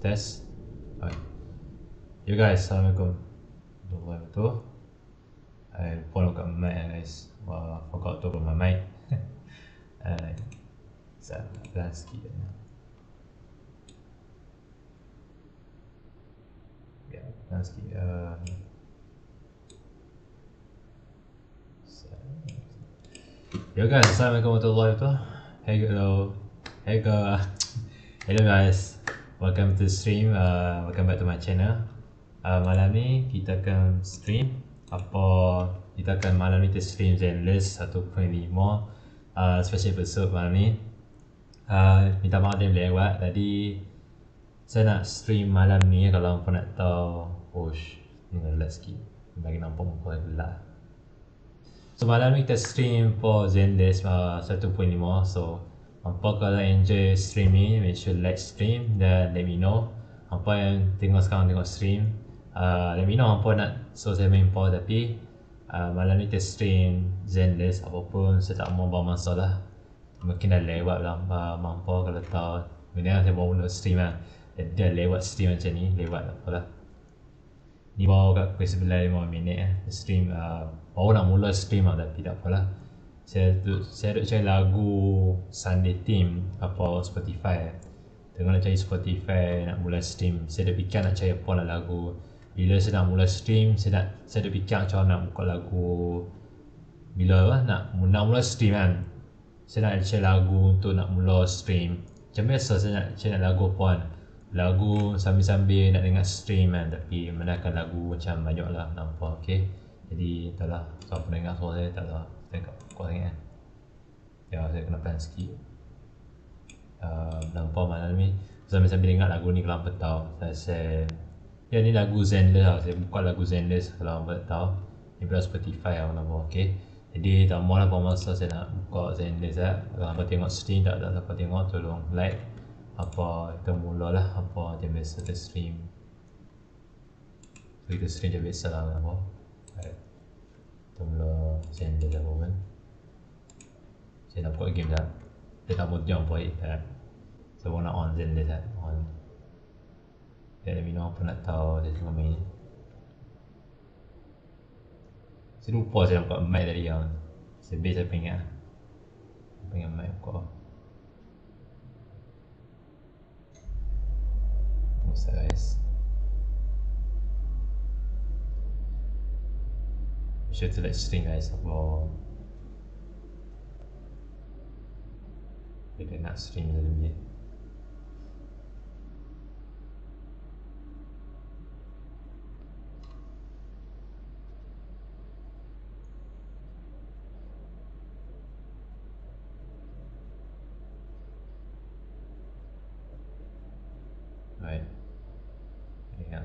Tes. Alright. Yo guys, assalamualaikum warahmatullahi wabarakatuh. I lupa nak buka mic guys. Forgot to open my mic. Saya pelan sikit. Ya, pelan sikit. Yo guys, assalamualaikum warahmatullahi wabarakatuh. Hello guys. Welcome to stream, welcome back to my channel. Malam ni kita akan stream malam ni kita stream Zenless 1.5 special episode malam ni. Minta maaf dia lewat tadi. Saya nak stream malam ni, kalau hampa nak tahu. Ni gelap sikit, bagi nampak muka gelap. So malam ni kita stream for Zenless 1.5. So hampa kalau enjoy stream ni, make sure like stream dan let me know. Hampa yang tengok sekarang tengok stream, let me know hampa nak so saya main power. Tapi malam ni kita stream Zenless, apapun saya tak mau bawa masalah. Mungkin dah lewat lah hampa kalau tahu benda yang saya bawa stream lah. Dia lewat stream macam ni, lewat apalah. Ni bawa kat pukul 11.5 minit stream, baru nak mula stream lah, tapi tak apalah. Saya duk cari lagu Sunday Team Spotify. Tengah nak cari Spotify nak mula stream. Saya dah fikir nak cari apa lah lagu. Bila saya nak mula stream, saya dah fikir macam nak buka lagu. Bila nak mula stream kan, saya nak cari lagu untuk nak mula stream. Macam biasa saya nak cari lagu apa kan, lagu sambil-sambil nak dengar stream kan. Tapi menangkan lagu macam banyak lah nampak. Okay, jadi tak lah, siapa dengar suara saya tak lah, saya tak kuat sangat kan. Ya, saya kena plan sikit. Nampak malam ni sambil-sambil dengar lagu ni kalau hampa tahu. Ya, ni lagu Zenless lah. Saya buka lagu Zenless kalau hampa tahu. Ni pada Spotify lah nampak. Okay, jadi tak mahu lah buang masa saya nak buka Zenless lah. Kalau hampa tengok stream, tak siapa tengok, tolong like. Kita mula lah macam biasa kita stream. So kita stream macam biasa lah nampak. Kita mula Zenless lah pun. Saya nak buka game dah. Saya tak mau jump point dah. So nak on Zenless lah, on. Let me know apa nak tahu saya tengah main. Saya lupa saya nak buka mic tadi kan. Sebab saya pengen mic buka. What's that guys? Be sure to like stream guys. Kita nak stream lebih. Right. Yeah.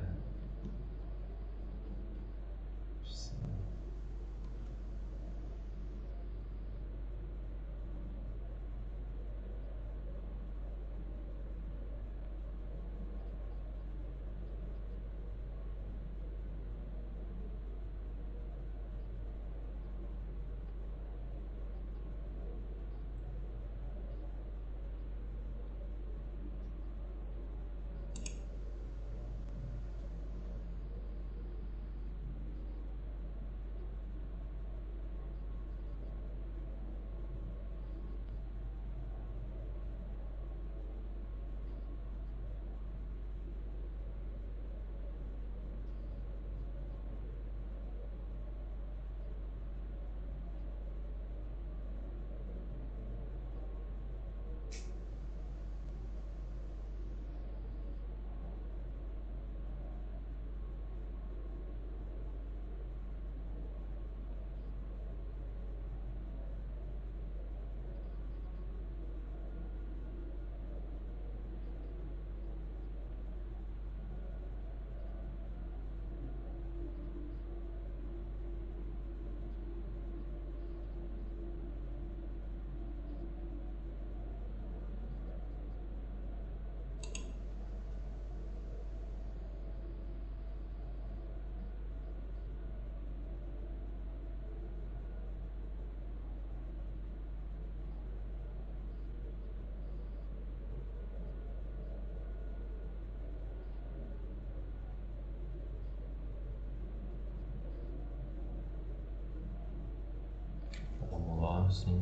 Sini.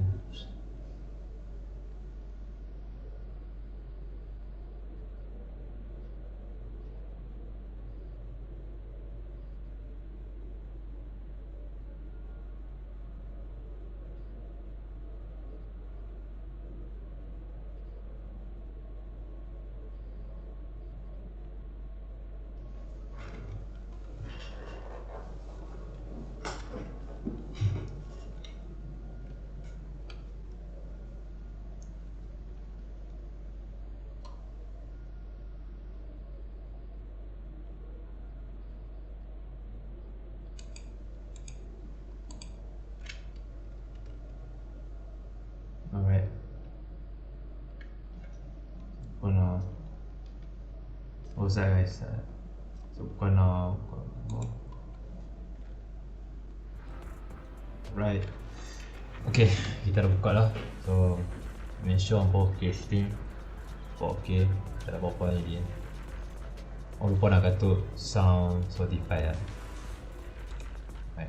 pause lah guys. So bukan nak right. Okay, kita dah buka lah. So make sure hampa ok stream. Hampa ok, tak ada apa-apa lagi. Oh lupa nak katuk sound Spotify lah. Right.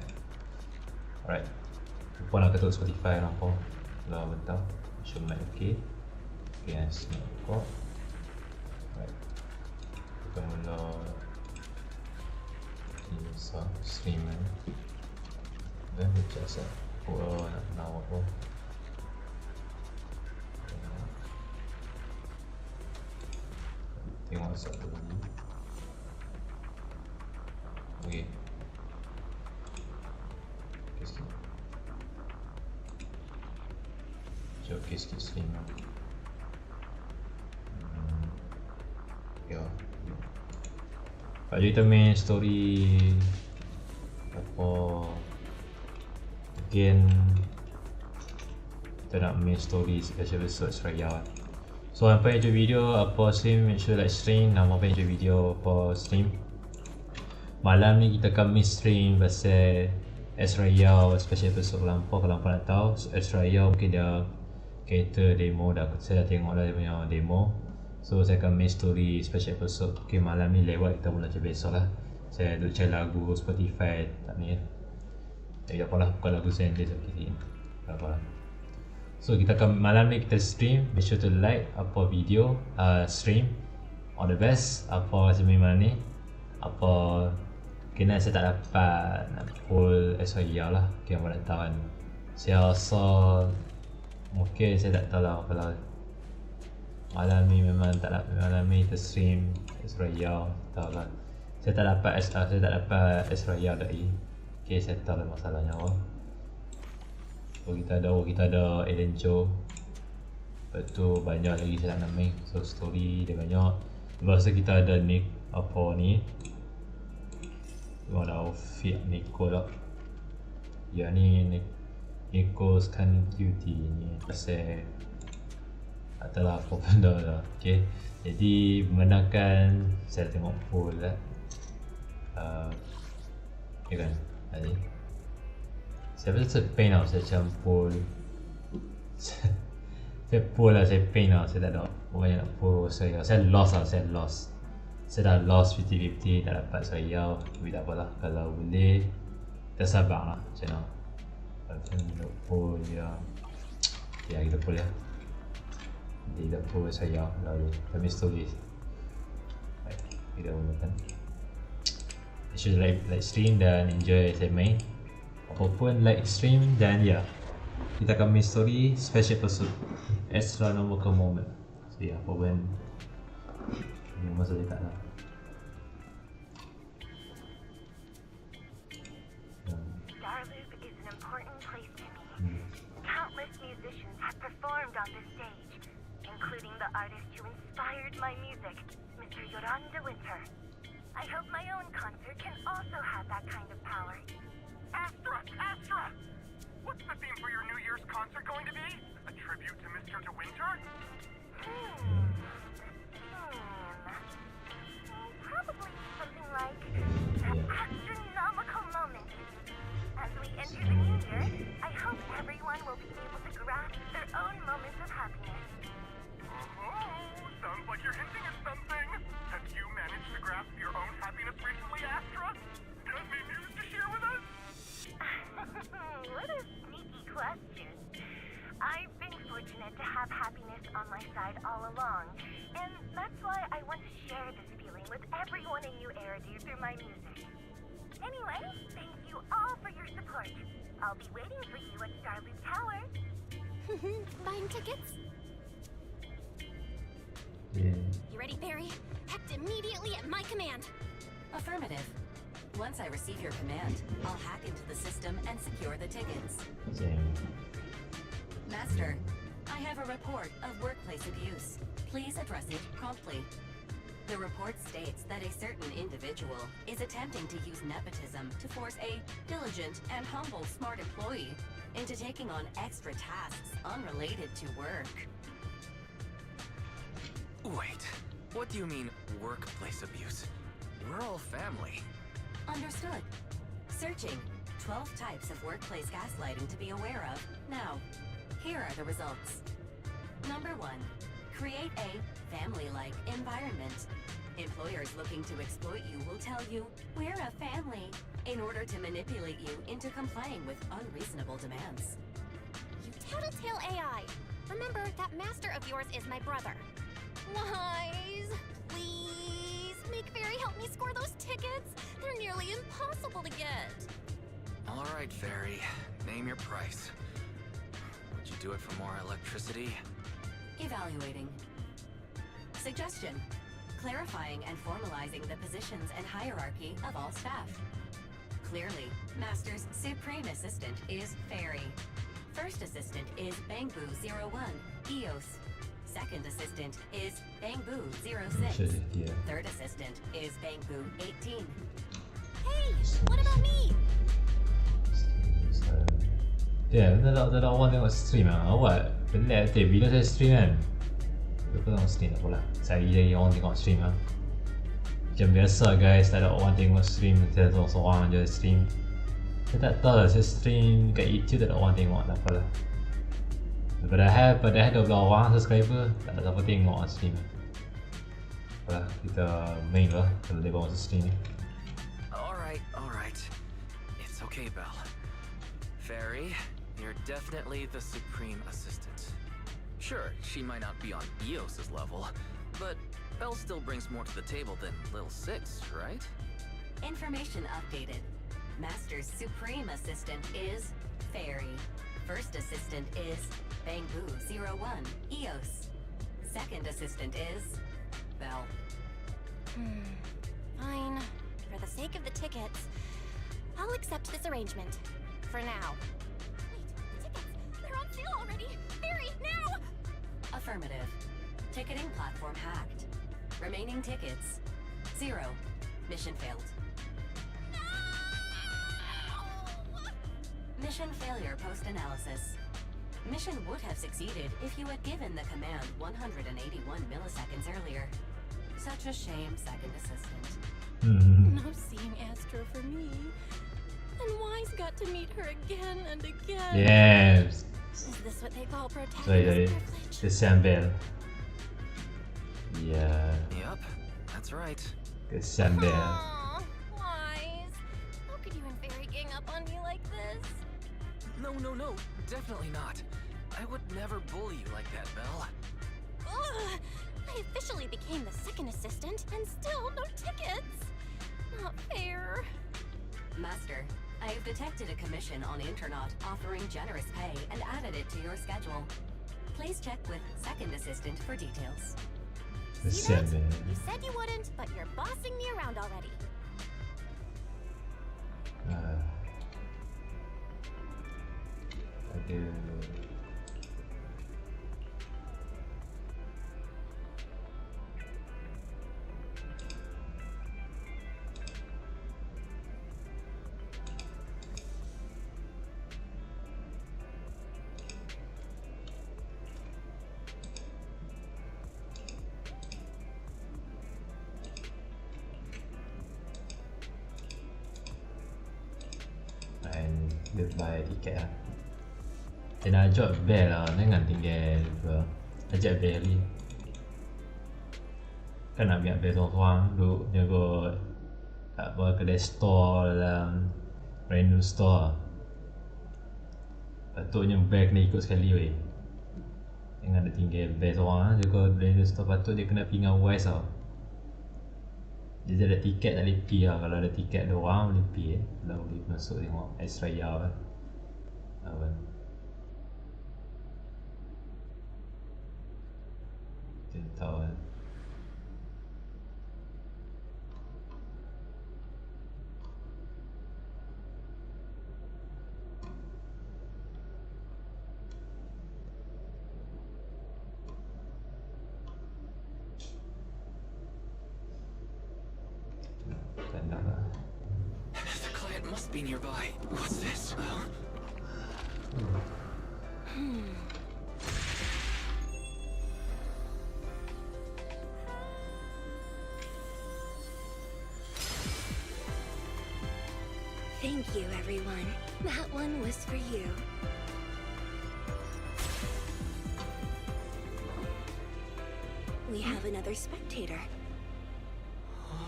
Alright. Lupa nak katuk Spotify lah hampa. Kalau betul, show mic ok. Ok, nice. Nak buka. Right. Kita mula stream kan. Dan macam nak apa. Tengok satu lagi. Okay. Sikit. Okay, sikit stream lah. Ya. Pak Joy kita main story apa again kita nak main story special episode Seraya. So apa yang enjoy video apa stream, make sure like stream. Nama apa yang enjoy video apa stream. Malam ni kita akan main stream pasal Seraya special episode lampau. Kalau hampa nak tahu Seraya mungkin dia character demo dah, saya dah tengok dah dia punya demo. So saya akan main story special episode. Okay, malam ni lewat kita mula macam biasa lah. Saya duduk cari lagu Spotify tak ni ya. Jadi apalah, bukan lagu Zenless okay. Tak apalah. So kita akan malam ni kita stream. Make sure to like apa video stream. All the best. Apa macam malam ni. Apa kena saya tak dapat nak full SIA lah. Okay, apa nak tahu kan. Saya rasa mungkin saya tak tahu lah kalau malam ni memang tak dapat. Malam ni kita stream Seraya. Tahu lah. Saya tak dapat Seraya tadi. Okay, saya tahu lah masalahnya apa. So kita ada Ellen Joe. Lepas tu banyak lagi saya nak main. So story dia banyak. Lepas tu kita ada Nick apa ni. Ada outfit Nico lah. Ya ni Nico's Scan Cutie ni. Pasal tak tahu lah apa benda lah. Okay. Jadi memandangkan saya tengok full lah. Ya kan tadi saya rasa pain tau. Saya macam full saya full lah. Saya pain tau. Saya tak ada banyak nak full. Saya lost lah. Saya dah lost 50-50. Tak dapat saya. Tapi tak apalah. Kalau boleh kita sabar lah macam mana. Kalau kita full ya kita full ya. Kita full saya lalu kami story. Baik, kita mulakan. You should like stream dan enjoy saya main. Apapun like stream dan ya. Kita akan main story special episode Astra number ke moment. So ya, apapun masa dekat lah. Starloop is an important place to me. Countless musicians have performed on this stage, including the artist who inspired my music, Mr. Yoranda Winter. I hope my own concert can also have that kind of power. Astra! What's the theme for your New Year's concert going to be? A tribute to Mr. De Winter? Probably something like an astronomical moment. As we enter the new year, I hope everyone will be able to grasp their own moments of happiness. Sounds like you're hinting at something. Have you managed to grasp your own happiness recently, Astra? Any news to share with us? What a sneaky question. I've been fortunate to have happiness on my side all along, and that's why I want to share this feeling with everyone in New Eridu through my music. Anyway, thank you all for your support. I'll be waiting for you at Starloop Tower. Buying tickets? Yeah. You ready, Barry? Act immediately at my command. Affirmative. Once I receive your command, I'll hack into the system and secure the tickets. Same. Master, I have a report of workplace abuse. Please address it promptly. The report states that a certain individual is attempting to use nepotism to force a diligent and humble smart employee into taking on extra tasks unrelated to work. Wait, What do you mean, workplace abuse? We're all family. Understood. Searching. 12 types of workplace gaslighting to be aware of. Now, here are the results. Number 1. Create a family-like environment. Employers looking to exploit you will tell you, "We're a family," in order to manipulate you into complying with unreasonable demands. You tattletale AI! Remember, that master of yours is my brother. Wise, please, make Fairy help me score those tickets. They're nearly impossible to get. All right, Fairy. Name your price. Would you do it for more electricity? Evaluating. Suggestion. Clarifying and formalizing the positions and hierarchy of all staff. Clearly, Master's supreme assistant is Fairy. First assistant is Bangboo01, EOS. Second assistant is Bangboo06. Yeah. Third assistant is Bangboo18. Hey, what about me? Tak ada orang tengok stream lah. Awak pelik hati bila saya stream kan. Aku tengok stream tak pula. Cari orang tengok stream lah. Macam biasa guys, tak ada orang tengok stream. Saya seorang-seorang je stream. Saya tak tahu lah, saya stream kat YouTube tak ada orang tengok, tak apalah. Padahal 12 orang subscriber, tak ada siapa tengok lah stream. Apalah, kita main lah kalau dia bawa stream ni. Alright. It's okay, Belle. Fairy, you're definitely the supreme assistant. Sure, she might not be on EOS's level, but Belle still brings more to the table than Lil Six, right? Information updated. Master's supreme assistant is Fairy. First assistant is Bangboo01, EOS. Second assistant is Belle. Fine. For the sake of the tickets, I'll accept this arrangement. For now. Wait, the tickets! They're on sale already! Fairy, now! Affirmative. Ticketing platform hacked. Remaining tickets 0. Mission failed. No! Mission failure post-analysis. Mission would have succeeded if you had given the command 181 milliseconds earlier. Such a shame, second assistant. No seeing Astra for me. And Wise got to meet her again and again. Yes. Is this what they call protagonist Sorry. privilege? Kesian Belle. Yeah. Yep, that's right. Kesian Belle. Aw, Wise. How could you and Fairy gang up on me like this? No, definitely not. I would never bully you like that, Belle. Ugh! I officially became the second assistant and still no tickets. Not fair. Master, I have detected a commission on Internaut offering generous pay and added it to your schedule. Please check with second assistant for details. See Kesian that? Belle. You said you wouldn't, but you're bossing me around already. Ada. Dia buy tiket lah. Dia nak ajak Belle lah, jangan tinggal ajak Belle ni. Kan nak biar Belle seorang-seorang duduk jaga apa kedai store dalam brand new store. Patutnya Belle kena ikut sekali weh. Jangan ada tinggal Belle seorang jaga brand new store, patut dia kena pergi dengan Wise tau. Dia ada tiket tak boleh pergi lah. Kalau ada tiket ada orang boleh pergi Kalau boleh masuk tengok Astra lah. Apa kita tahu kan. The client must be nearby. What's this? Thank you, everyone. That one was for you. We have another spectator.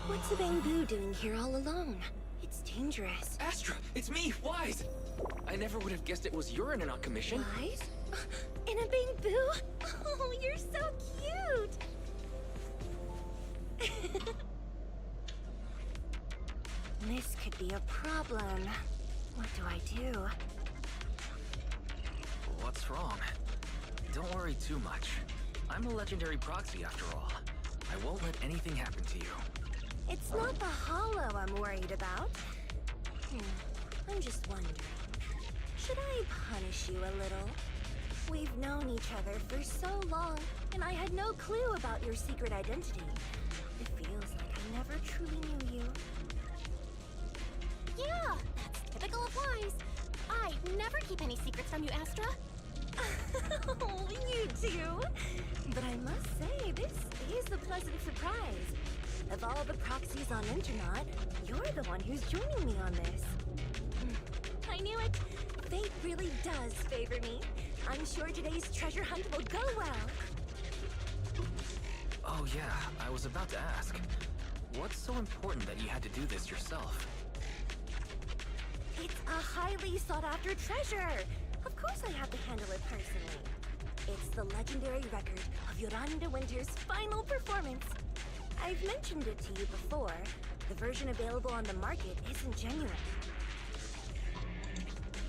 What's a bamboo doing here all alone? It's dangerous. Astra, it's me, Wise! I never would have guessed it was urine on commission. Wise? In a bamboo? Oh, you're so cute! This could be a problem. What do I do? What's wrong? Don't worry too much. I'm a legendary proxy after all. I won't let anything happen to you. It's not the hollow I'm worried about. I'm just wondering, should I punish you a little? We've known each other for so long, and I had no clue about your secret identity. It feels like I never truly knew you. Yeah, that's typical of Wise. I never keep any secrets from you, Astra. Oh, you do? But I must say, this is a pleasant surprise. Of all the proxies on Internet, you're the one who's joining me on this. I knew it. Fate really does favor me. I'm sure today's treasure hunt will go well. Oh yeah, I was about to ask. What's so important that you had to do this yourself? It's a highly sought-after treasure. Of course I have to handle it personally. It's the legendary record of Yolanda Winter's final performance. I've mentioned it to you before. The version available on the market isn't genuine.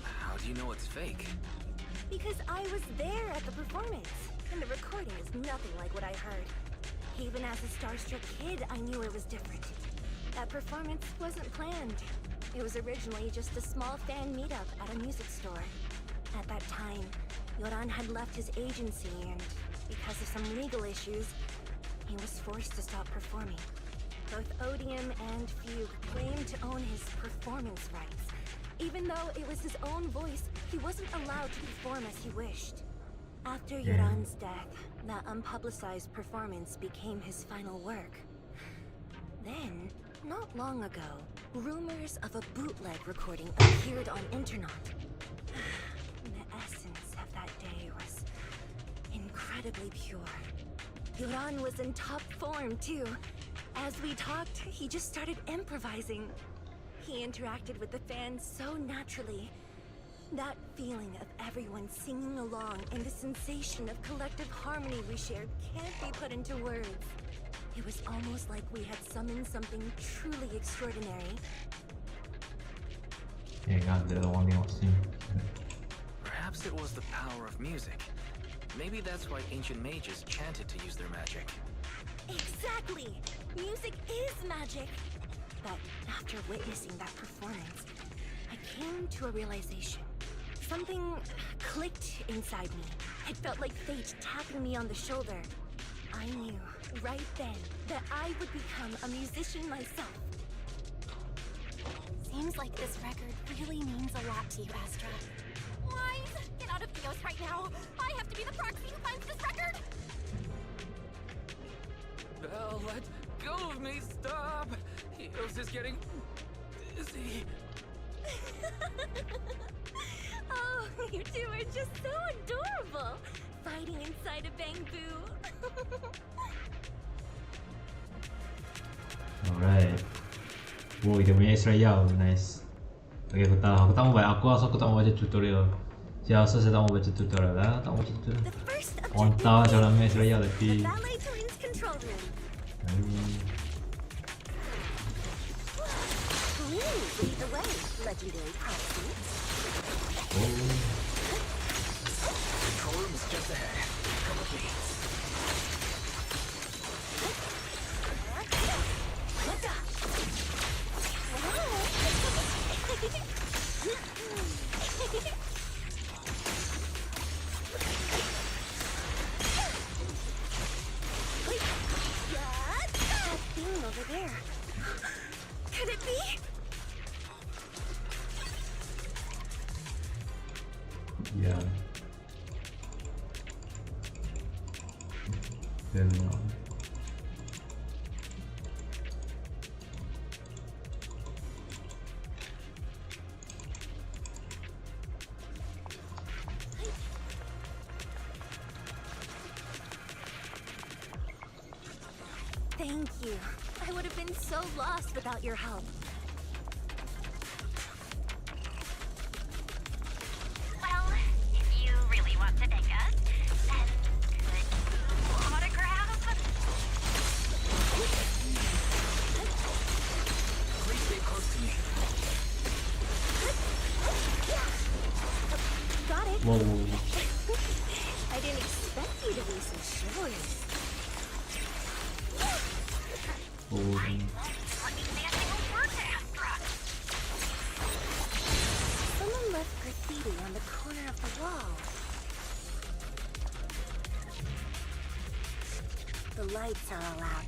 How do you know it's fake? Because I was there at the performance, and the recording is nothing like what I heard. Even as a starstruck kid, I knew it was different. That performance wasn't planned. It was originally just a small fan meetup at a music store. At that time, Yoran had left his agency, and because of some legal issues, he was forced to stop performing. Both Odium and Fugue claimed to own his performance rights. Even though it was his own voice, he wasn't allowed to perform as he wished. After Yoran's death, that unpublicized performance became his final work. Then, not long ago, rumors of a bootleg recording appeared on Internet. The essence of that day was incredibly pure. Yoran was in top form, too. As we talked, he just started improvising. He interacted with the fans so naturally. That feeling of everyone singing along and the sensation of collective harmony we shared can't be put into words. It was almost like we had summoned something truly extraordinary. Perhaps it was the power of music. Maybe that's why ancient mages chanted to use their magic. Exactly! Music is magic! But after witnessing that performance, I came to a realization. Something clicked inside me. It felt like fate tapping me on the shoulder. I knew, right then, that I would become a musician myself. Seems like this record really means a lot to you, Astra. Wise, get out of Theos right now. I have to be the proxy who finds this record. Belle, let go of me, stop! Eos is getting dizzy. Oh, you two are just so adorable! Fighting inside a bamboo. Alright. Oh, dia punya Israel, nice. Okay, aku tahu. Aku tak mau baca. Aku tak mau baca tutorial. Saya rasa saya tak mau baca tutorial lah. Tak mau baca tutorial. The first Ontah objective cara main Israel the tapi. ballet twins control room. Lead the way, legendary proxy. Control room is just ahead. Come with me. That thing over there. Could it be? Ya. Dan Thank you. I would have been so lost without your help. Well, if you really want to thank us, then could you autograph? Please stay close to me. Got it. Wow. I didn't expect you to be so chivalrous. Oh. Understanding a word to Astra. Someone left graffiti on the corner of the wall. The lights are all out.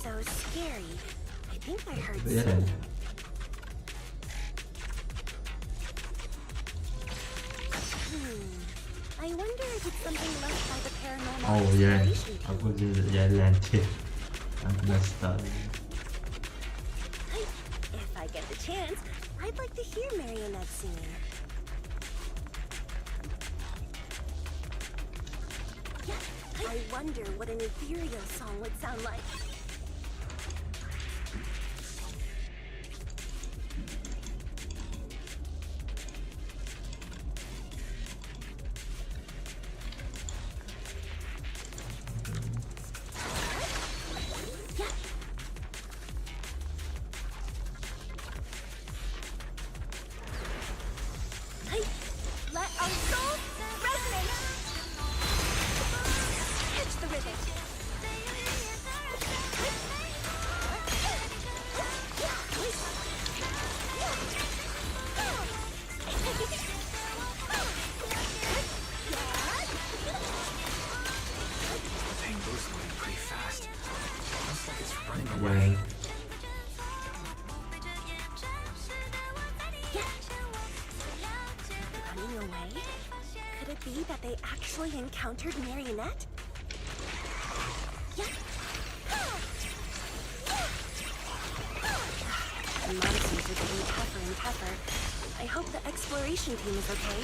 So scary. I think I heard Yeah. singing. I wonder if it's something left by the paranormal Oh ya, exploration team. aku je jalan je. Aku dah start. If I get the chance, I'd like to hear Marionette singing. I wonder what an ethereal song would sound like. Let our souls resonate. Catch the rhythm. The thing moves moving pretty fast. Looks like it's running Ya. away. Running away? Could it be that they actually encountered Marionette? The monsters are getting tougher and tougher. I hope the exploration team is okay.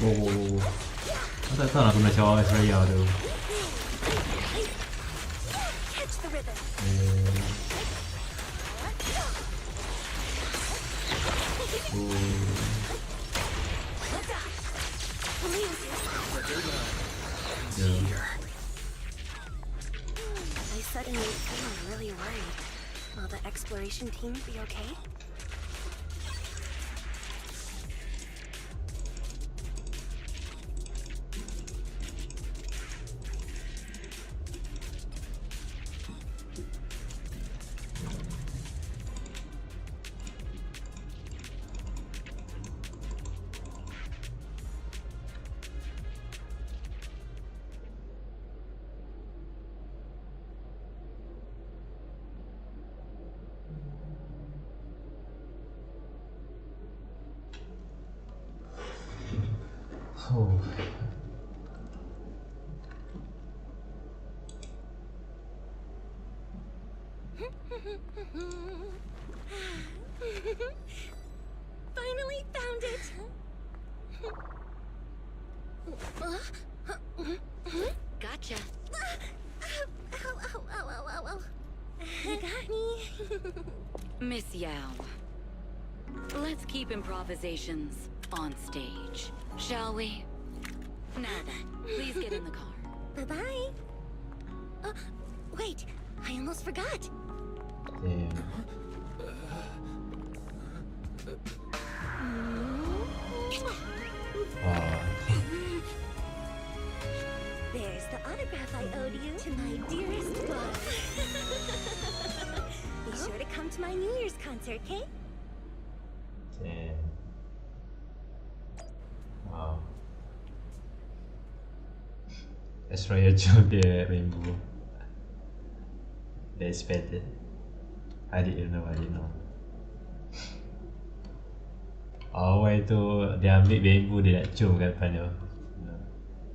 Oh. Aku tak tahu nak guna cara Australia tu. Catch the rhythm. Here. I suddenly feel really worried. Will the exploration team be okay? Oh. Finally found it! Gotcha. Ow. You got me. Miss Yao. Let's keep improvisations on stage, shall we? Now then, please get in the car. Bye-bye. Wait, I almost forgot. Damn. Wah. There's the autograph I owed you to my dearest love. Be sure to come to my New Year's concert, okay? Damn. Wow. Australia jumped the rainbow. They expected. I didn't know. Awal tu dia ambil bambu dia nak cium kat depan tu.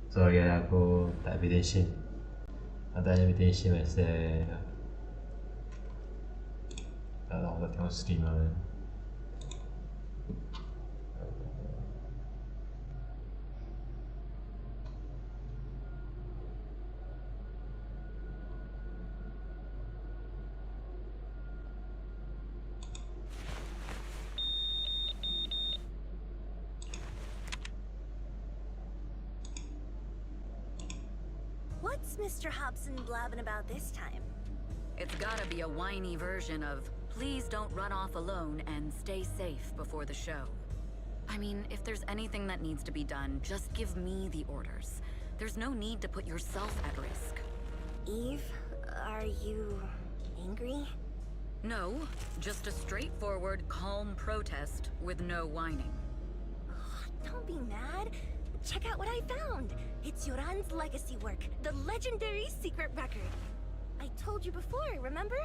So akhirnya aku tak invitation. Aku tak ada invitation masa tak tahu tak tengok stream lah kan. What's Mr. Hobson blabbing about this time? It's gotta be a whiny version of, please don't run off alone and stay safe before the show. I mean, if there's anything that needs to be done, just give me the orders. There's no need to put yourself at risk. Eve, are you angry? No, just a straightforward, calm protest with no whining. Don't be mad. Check out what I found. It's Yoran's legacy work, the legendary secret record. I told you before, remember?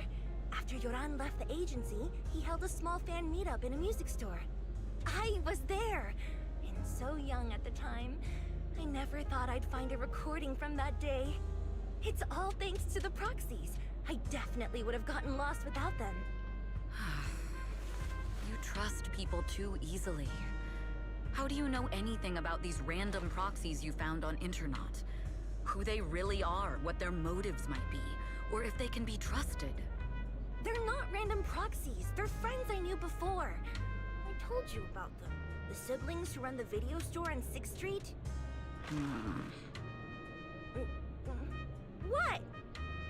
After Yoran left the agency, he held a small fan meetup in a music store. I was there, and so young at the time. I never thought I'd find a recording from that day. It's all thanks to the proxies. I definitely would have gotten lost without them. You trust people too easily. How do you know anything about these random proxies you found on Internaut? Who they really are, what their motives might be, or if they can be trusted? They're not random proxies. They're friends I knew before. I told you about them. The siblings who run the video store on 6th Street. What?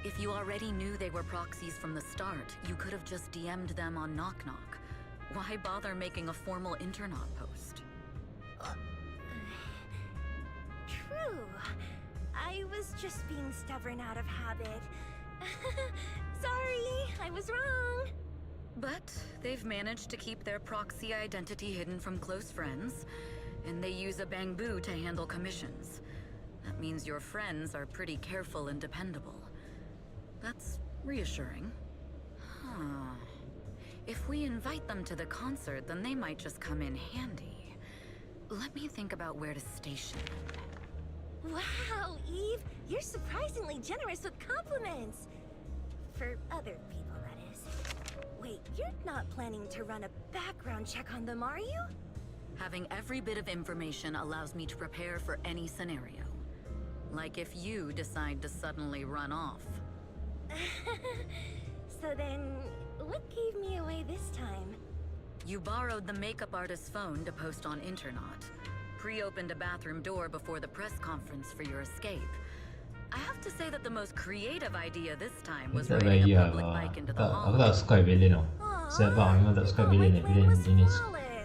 If you already knew they were proxies from the start, you could have just DM'd them on Knock Knock. Why bother making a formal Internaut post? True. I was just being stubborn out of habit. Sorry, I was wrong. But they've managed to keep their proxy identity hidden from close friends, and they use a bamboo to handle commissions. That means your friends are pretty careful and dependable. That's reassuring. Huh. If we invite them to the concert, then they might just come in handy. Let me think about where to station them. Wow, Eve, you're surprisingly generous with compliments. For other people, that is. Wait, you're not planning to run a background check on them, are you? Having every bit of information allows me to prepare for any scenario. Like if you decide to suddenly run off. So then, what gave me away this time? You borrowed the makeup artist's phone to post on Internaut. Pre-opened a bathroom door before the press conference for your escape. I have to say that the most creative idea this time was Tak riding bagi a public lah. bike into the Aku hall. tak suka villain tau. Sebab abang memang tak suka villain ni. Villain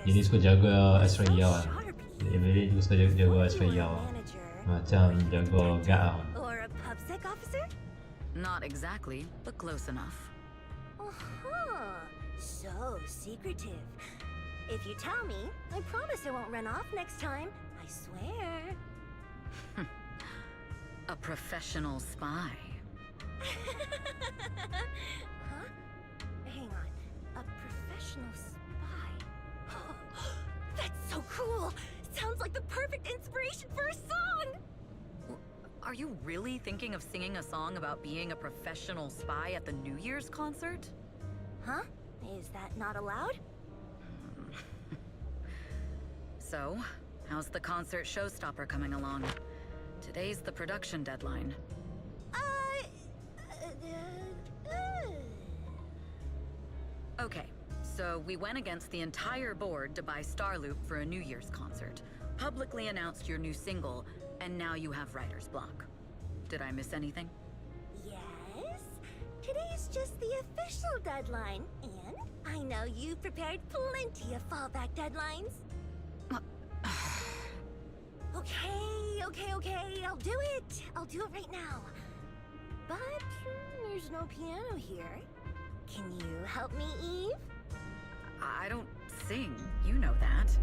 jenis suka jaga Astra lah. Villain juga suka jaga Astra macam jaga gak lah. Or a PubSec officer? Not exactly, but close enough. So secretive. If you tell me, I promise I won't run off next time. I swear. A professional spy. Huh? Hang on. A professional spy. That's so cool! Sounds like the perfect inspiration for a song! Are you really thinking of singing a song about being a professional spy at the New Year's concert? Huh? Is that not allowed? So, how's the concert showstopper coming along? Today's the production deadline. Okay, so we went against the entire board to buy Starloop for a New Year's concert, publicly announced your new single, and now you have writer's block. Did I miss anything? Yes? Today's just the official deadline, and I know you've prepared plenty of fallback deadlines. Okay, I'll do it. I'll do it right now. But there's no piano here. Can you help me, Eve? I don't sing, you know that.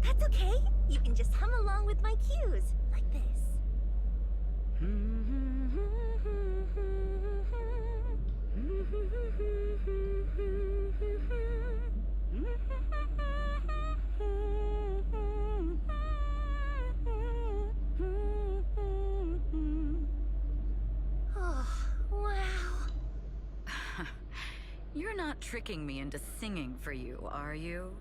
That's okay. You can just hum along with my cues, like this. Oh, wow. You're not tricking me into singing for you, are you?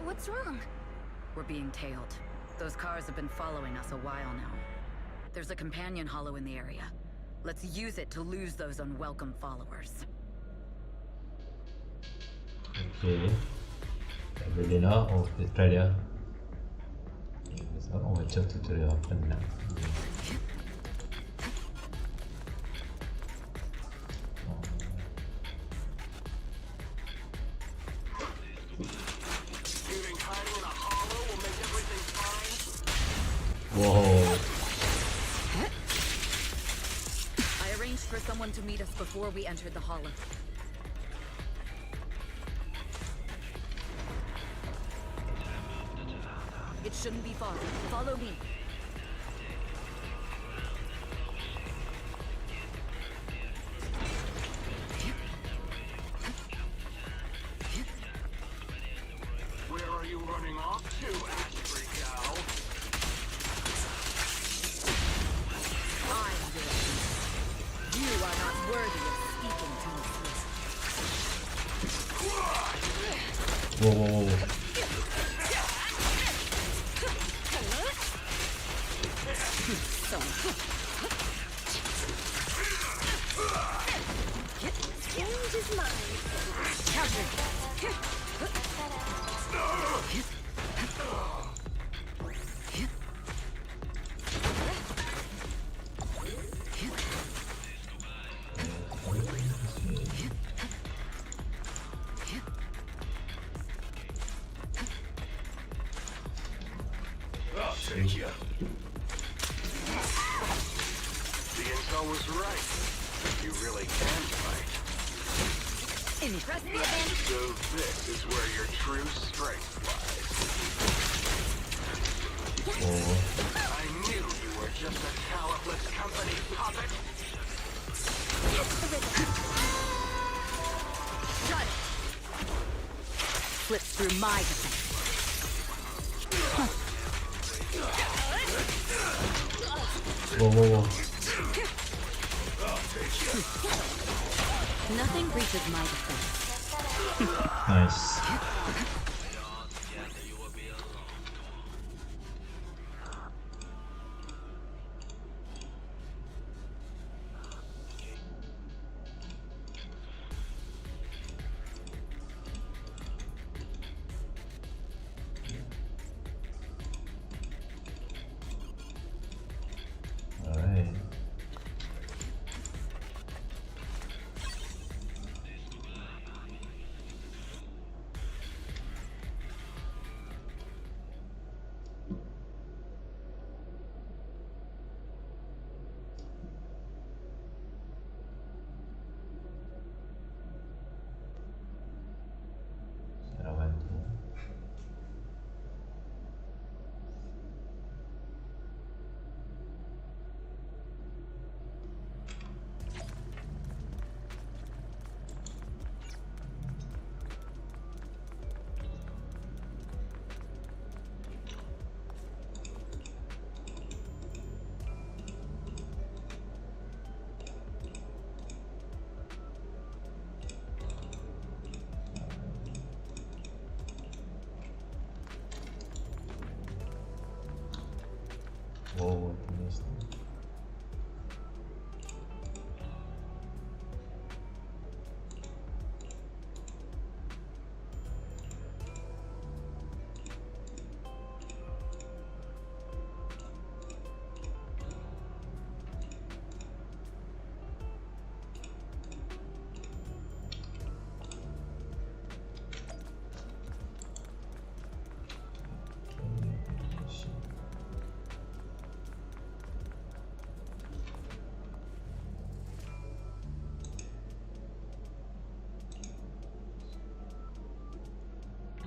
What's wrong? We're being tailed. Those cars have been following us a while now. There's a companion hollow in the area. Let's use it to lose those unwelcome followers. Okay. Tak Boleh lah. Oh, kita try dia. Oh, macam tutorial penat. Whoa. I arranged for someone to meet us before we entered the hollow. It shouldn't be far. Follow me. Where are you running off to, Astra cow? I'm your enemy. You are not worthy of speaking to me. Whoa, whoa, whoa. Change his mind. I'll take you. The intel was right. You really can fight. Impress the advantage. So this is where your true strength lies. Oh. I knew you were just a talentless company puppet. Shut it. Slips through my defense. Whoa, whoa, whoa. Nothing breaches my defense. Nice. Alright. Sarawan tu. Whoa, tulis tu.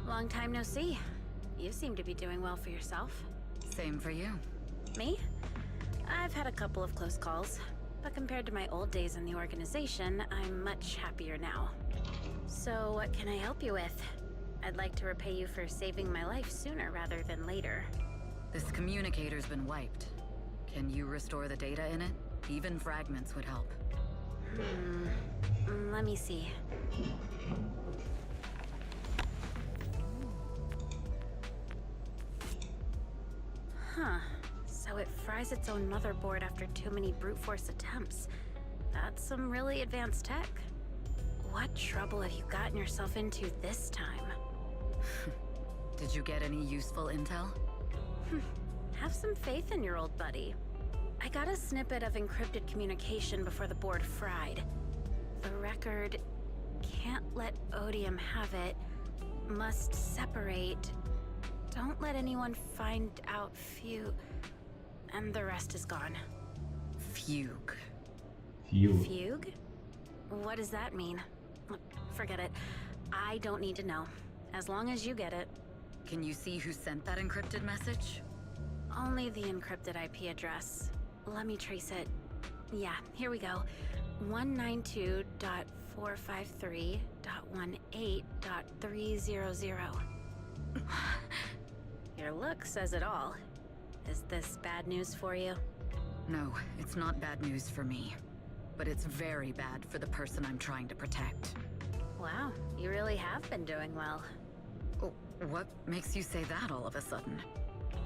Long time no see. You seem to be doing well for yourself. Same for you. Me? I've had a couple of close calls, but compared to my old days in the organization, I'm much happier now. So what can I help you with? I'd like to repay you for saving my life sooner rather than later. This communicator's been wiped. Can you restore the data in it? Even fragments would help. Let me see. Huh. So it fries its own motherboard after too many brute force attempts. That's some really advanced tech. What trouble have you gotten yourself into this time? Did you get any useful intel? Have some faith in your old buddy. I got a snippet of encrypted communication before the board fried. The record can't let Odium have it. Must separate. Don't let anyone find out and the rest is gone. Fugue. Fugue? What does that mean? Forget it. I don't need to know. As long as you get it. Can you see who sent that encrypted message? Only the encrypted IP address. Let me trace it. Yeah, here we go. 192.453.18.300. Your look says it all. Is this bad news for you? No, it's not bad news for me. But it's very bad for the person I'm trying to protect. Wow, you really have been doing well. Oh, what makes you say that all of a sudden?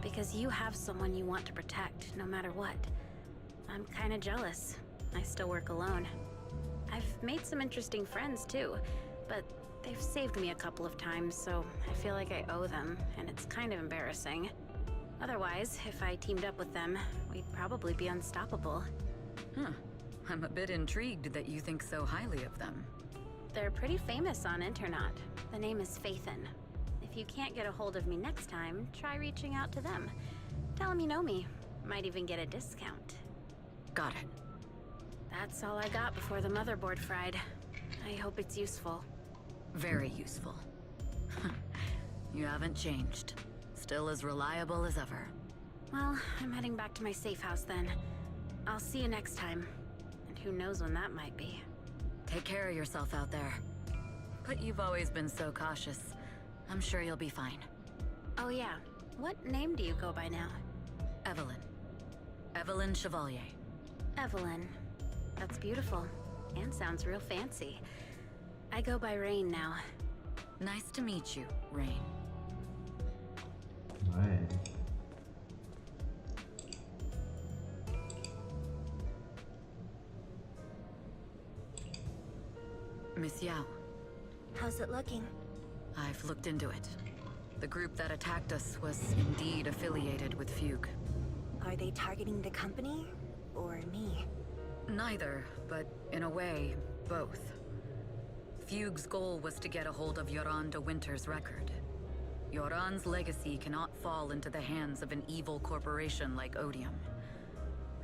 Because you have someone you want to protect, no matter what. I'm kinda jealous. I still work alone. I've made some interesting friends too, but they've saved me a couple of times, so I feel like I owe them, and it's kind of embarrassing. Otherwise, if I teamed up with them, we'd probably be unstoppable. Huh. I'm a bit intrigued that you think so highly of them. They're pretty famous on Internet. The name is Faithin. If you can't get a hold of me next time, try reaching out to them. Tell them you know me. Might even get a discount. Got it. That's all I got before the motherboard fried. I hope it's useful. Very useful. You haven't changed. Still as reliable as ever. Well, I'm heading back to my safe house then. I'll see you next time. And who knows when that might be. Take care of yourself out there. But you've always been so cautious. I'm sure you'll be fine. Oh yeah, what name do you go by now? Evelyn. Evelyn Chevalier. Evelyn. That's beautiful. And sounds real fancy. I go by Rain now. Nice to meet you, Rain. Alright. Miss Yao, How's it looking? I've looked into it. The group that attacked us was indeed affiliated with Fugue. Are they targeting the company or me? Neither, but in a way, both. Fugue's goal was to get a hold of Yoran de Winter's record. Yoran's legacy cannot fall into the hands of an evil corporation like Odium.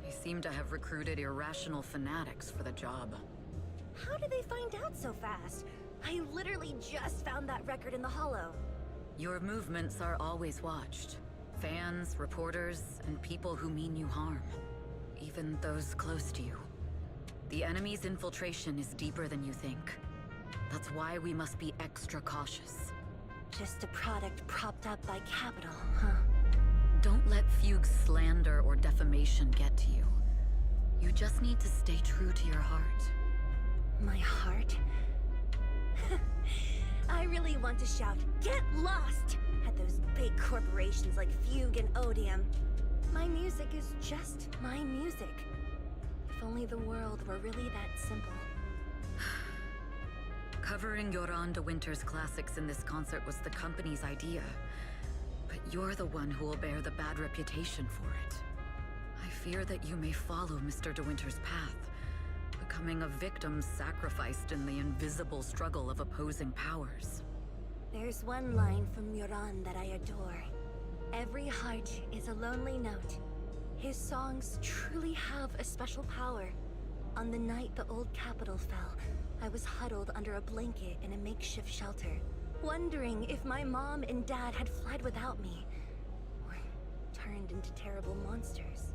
They seem to have recruited irrational fanatics for the job. How did they find out so fast? I literally just found that record in the hollow. Your movements are always watched. Fans, reporters, and people who mean you harm. Even those close to you. The enemy's infiltration is deeper than you think. That's why we must be extra cautious. Just a product propped up by capital, huh? Don't let Fugue's slander or defamation get to you. You just need to stay true to your heart. My heart? I really want to shout, "Get lost!" at those big corporations like Fugue and Odium. My music is just my music. If only the world were really that simple. Covering Yoran de Winter's classics in this concert was the company's idea. But you're the one who will bear the bad reputation for it. I fear that you may follow Mr. de Winter's path, becoming a victim sacrificed in the invisible struggle of opposing powers. There's one line from Yoran that I adore. Every heart is a lonely note. His songs truly have a special power. On the night the old capital fell, I was huddled under a blanket in a makeshift shelter, wondering if my mom and dad had fled without me, or turned into terrible monsters.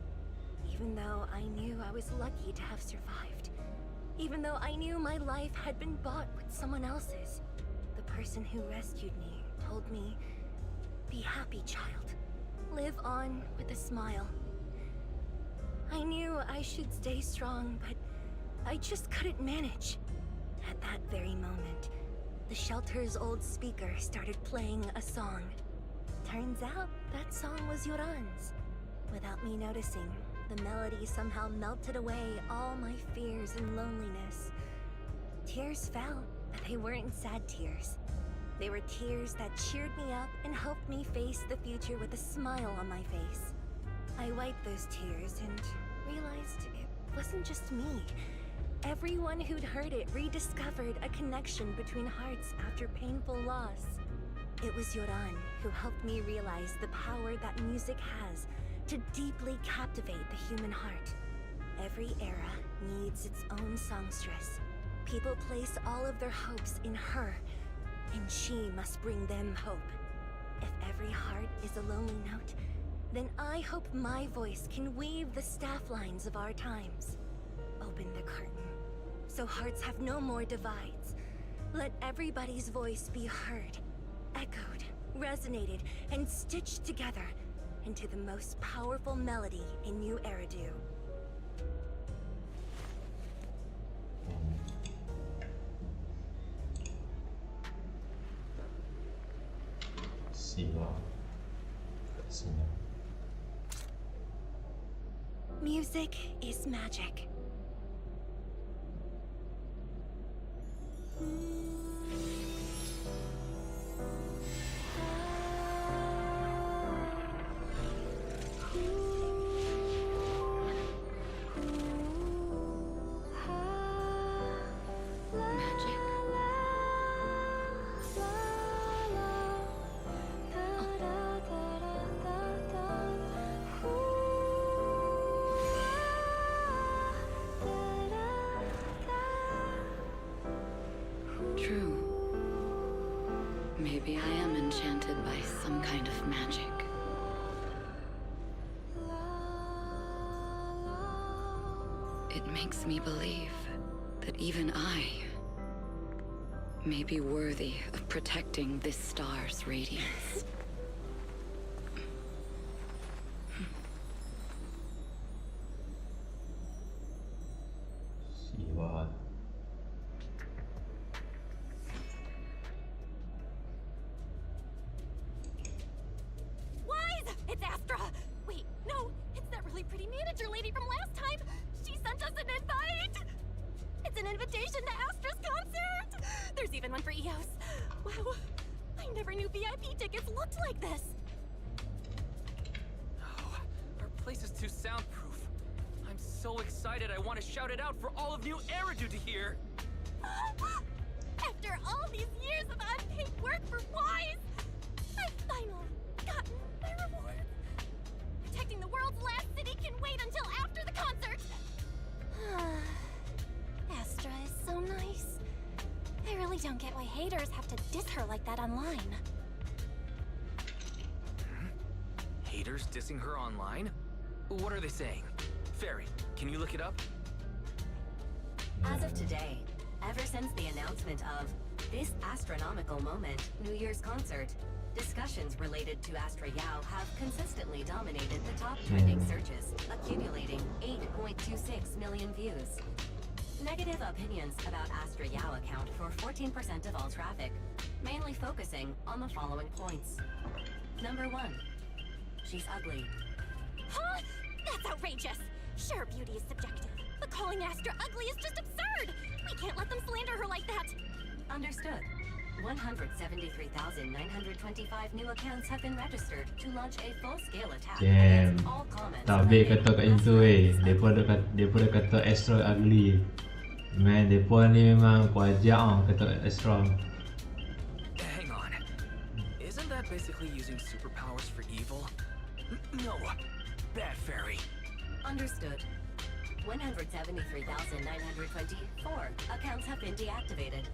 Even though I knew I was lucky to have survived. Even though I knew my life had been bought with someone else's. The person who rescued me told me, "Be happy, child. Live on with a smile." I knew I should stay strong, but I just couldn't manage. At that very moment, the shelter's old speaker started playing a song. Turns out that song was Yoran's. Without me noticing, the melody somehow melted away all my fears and loneliness. Tears fell, but they weren't sad tears. They were tears that cheered me up and helped me face the future with a smile on my face. I wiped those tears and realized it wasn't just me. Everyone who'd heard it rediscovered a connection between hearts after painful loss. It was Yoran who helped me realize the power that music has to deeply captivate the human heart. Every era needs its own songstress. People place all of their hopes in her, and she must bring them hope. If every heart is a lonely note, then I hope my voice can weave the staff lines of our times. Open the curtain, so hearts have no more divides. Let everybody's voice be heard, echoed, resonated, and stitched together into the most powerful melody in New Eridu. Music is magic. True. Maybe I am enchanted by some kind of magic. It makes me believe that even I may be worthy of protecting this star's radiance. Wise! It's Astra! Wait, no, it's that really pretty manager lady from last time! She sent us an invite! It's an invitation to Astra's concert! There's even one for EOS. Wow, I never knew VIP tickets looked like this. Oh, our place is too soundproof. I'm so excited I want to shout it out for all of New Eridu to hear. After all these years of unpaid work for Wise, I've finally gotten my reward. Protecting the world's last city can wait until after the concert. Astra is so nice. I really don't get why haters have to diss her like that online. Haters dissing her online? What are they saying? Fairy, can you look it up? As of today, ever since the announcement of this astronomical moment, New Year's concert, discussions related to Astra Yao have consistently dominated the top trending searches, accumulating 8.26 million views. Negative opinions about Astra Yao account for 14% of all traffic, mainly focusing on the following points. Number 1. She's ugly. Huh? That's outrageous! Sure, beauty is subjective, but calling Astra ugly is just absurd! We can't let them slander her like that! Understood. 173,925 new accounts have been registered to launch a full-scale attack against all comments. Tabe kata kat itu Depa dah kata Astra ugly. Man, depa ni memang kuajak kata Astra. Hang on. Isn't that basically using superpowers for evil? No. Bad fairy. Understood. 173,924 accounts have been deactivated.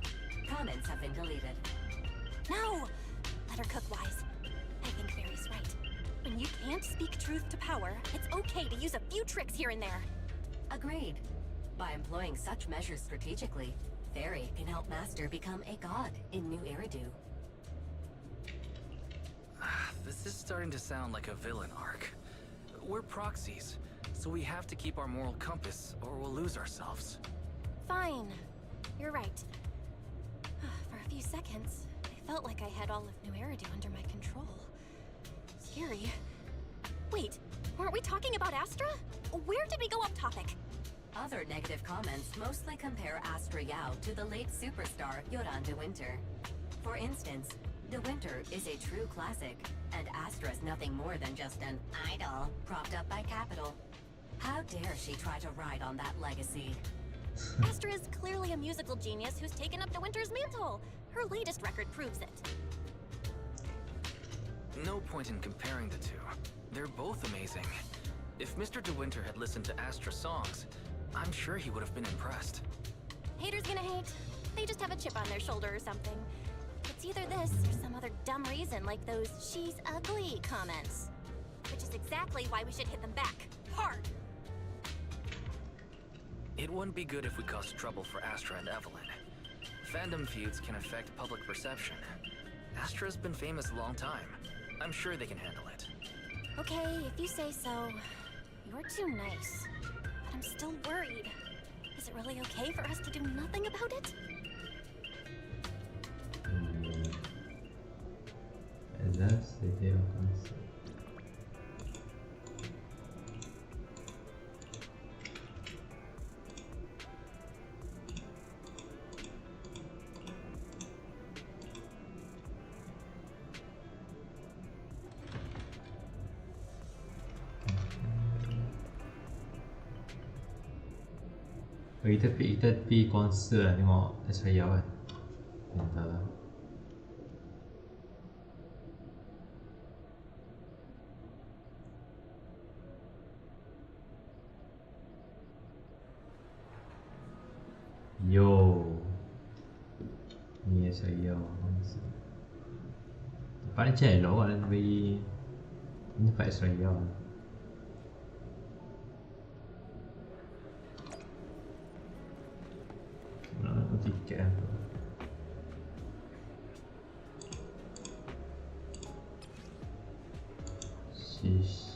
Comments have been deleted. No! Let her cook, Wise. I think Fairy's right. When you can't speak truth to power, it's okay to use a few tricks here and there. Agreed. By employing such measures strategically, Fairy can help Master become a god in New Eridu. This is starting to sound like a villain arc. We're proxies, so we have to keep our moral compass or we'll lose ourselves. Fine. You're right. For a few seconds, I felt like I had all of New Eridu under my control. Scary. Wait, weren't we talking about Astra? Where did we go off topic? Other negative comments mostly compare Astra Yao to the late superstar Yoran de Winter. For instance, De Winter is a true classic, and Astra's nothing more than just an idol propped up by capital. How dare she try to ride on that legacy? Astra is clearly a musical genius who's taken up De Winter's mantle. Her latest record proves it. No point in comparing the two. They're both amazing. If Mr. De Winter had listened to Astra's songs, I'm sure he would have been impressed. Haters gonna hate. They just have a chip on their shoulder or something. It's either this or some other dumb reason like those "she's ugly" comments. Which is exactly why we should hit them back. Hard! It wouldn't be good if we caused trouble for Astra and Evelyn. Fandom feuds can affect public perception. Astra's been famous a long time. I'm sure they can handle it. Okay, if you say so. You're too nice. But I'm still worried. Is it really okay for us to do nothing about it? Là, c'était comme ça. Kita pergi konser lah, tengok Astra kan. Bentar lah. Yo, ni saya konser. Tempat ni celok kan bagi ni tempat saya. Nak tiket kan. Shish.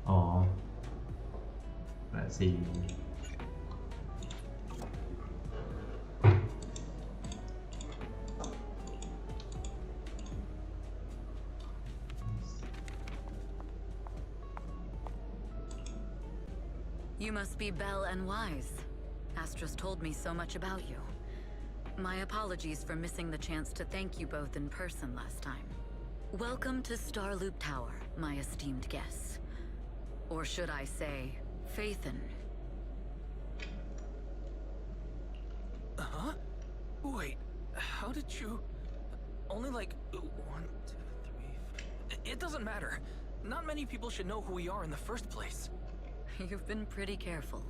Oh, let's see. You must be Belle and Wise. Astra's told me so much about you. My apologies for missing the chance to thank you both in person last time. Welcome to Starloop Tower, my esteemed guests. Or should I say, Faithen. Huh? Wait, how did you... Only like 1, 2, 3... It doesn't matter. Not many people should know who we are in the first place. You've been pretty careful.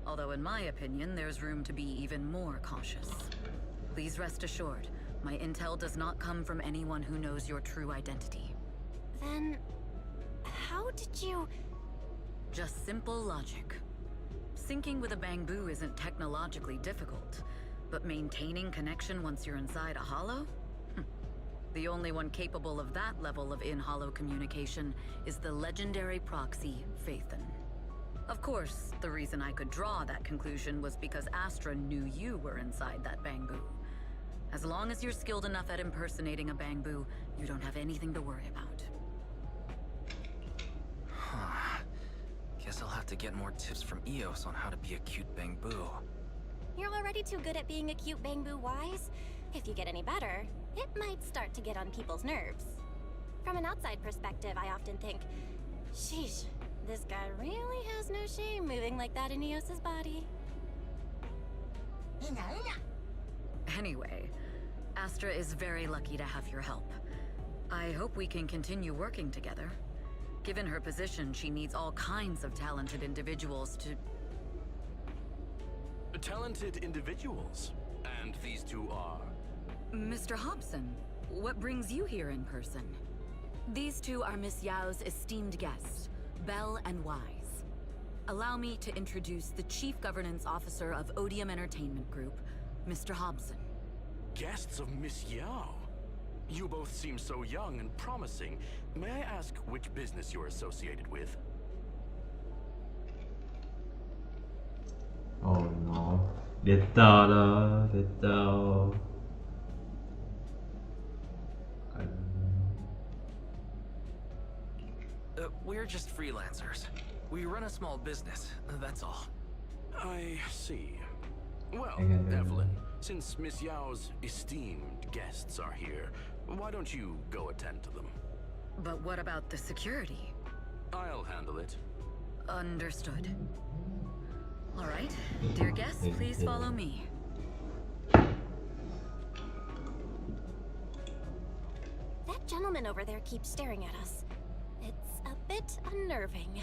Although in my opinion, there's room to be even more cautious. Please rest assured, my intel does not come from anyone who knows your true identity. Then... how did you... Just simple logic. Syncing with a Bangbu isn't technologically difficult, but maintaining connection once you're inside a holo? The only one capable of that level of in-holo communication is the legendary proxy, Faithen. Of course, the reason I could draw that conclusion was because Astra knew you were inside that Bangbu. As long as you're skilled enough at impersonating a Bangbu, you don't have anything to worry about. Huh. Guess I'll have to get more tips from Eos on how to be a cute Bangbu. You're already too good at being a cute Bangbu, Wise. If you get any better, it might start to get on people's nerves. From an outside perspective, I often think, sheesh, this guy really has no shame moving like that in Eos's body. Anyway, Astra is very lucky to have your help. I hope we can continue working together. Given her position, she needs all kinds of talented individuals to... Talented individuals? And these two are? Mr. Hobson, what brings you here in person? These two are Miss Yao's esteemed guests, Belle and Wise. Allow me to introduce the Chief Governance Officer of Odium Entertainment Group, Mr. Hobson. Guests of Miss Yao? You both seem so young and promising. May I ask which business you're associated with? Oh no. Dia tahu lah, dia tahu. We're just freelancers. We run a small business, that's all. I see. Well, Okay. Evelyn, since Miss Yao's esteemed guests are here, why don't you go attend to them? But what about the security? I'll handle it. Understood. All right, dear guests, please follow me. That gentleman over there keeps staring at us. It's a bit unnerving.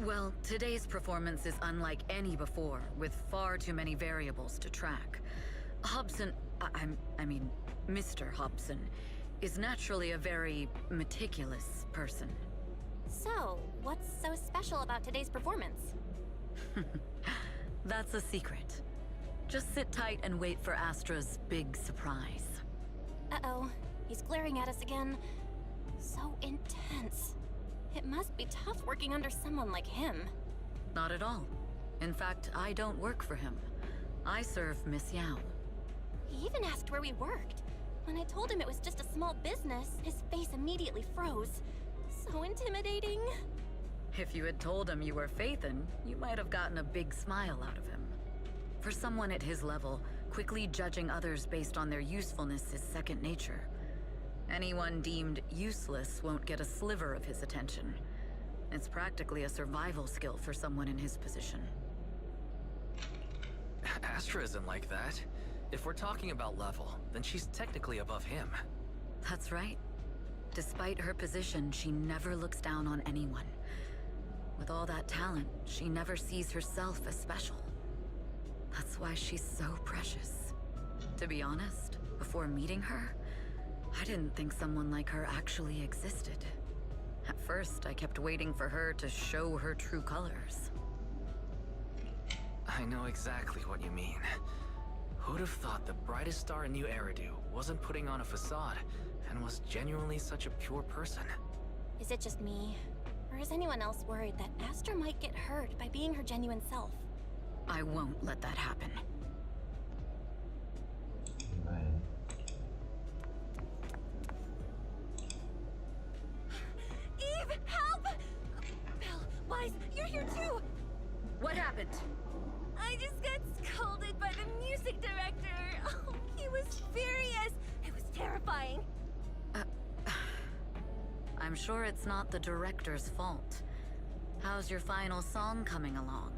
Well, today's performance is unlike any before, with far too many variables to track. Hobson, I mean, Mr. Hobson, is naturally a very meticulous person. So, what's so special about today's performance? That's a secret. Just sit tight and wait for Astra's big surprise. Uh-oh, he's glaring at us again. So intense. It must be tough working under someone like him. Not at all. In fact, I don't work for him. I serve Miss Yao. He even asked where we worked. When I told him it was just a small business, his face immediately froze. So intimidating. If you had told him you were Phaethon, you might have gotten a big smile out of him. For someone at his level, quickly judging others based on their usefulness is second nature. Anyone deemed useless won't get a sliver of his attention. It's practically a survival skill for someone in his position. Astra isn't like that. If we're talking about level, then she's technically above him. That's right. Despite her position, she never looks down on anyone. With all that talent, she never sees herself as special. That's why she's so precious. To be honest, before meeting her, I didn't think someone like her actually existed. At first, I kept waiting for her to show her true colors. I know exactly what you mean. Who'd have thought the brightest star in New Eridu wasn't putting on a facade and was genuinely such a pure person? Is it just me? Or is anyone else worried that Astra might get hurt by being her genuine self? I won't let that happen. Right. Eve, help! Belle, Wise, you're here too! What happened? I just got scolded by the music director. Oh, he was furious. It was terrifying. I'm sure it's not the director's fault. How's your final song coming along?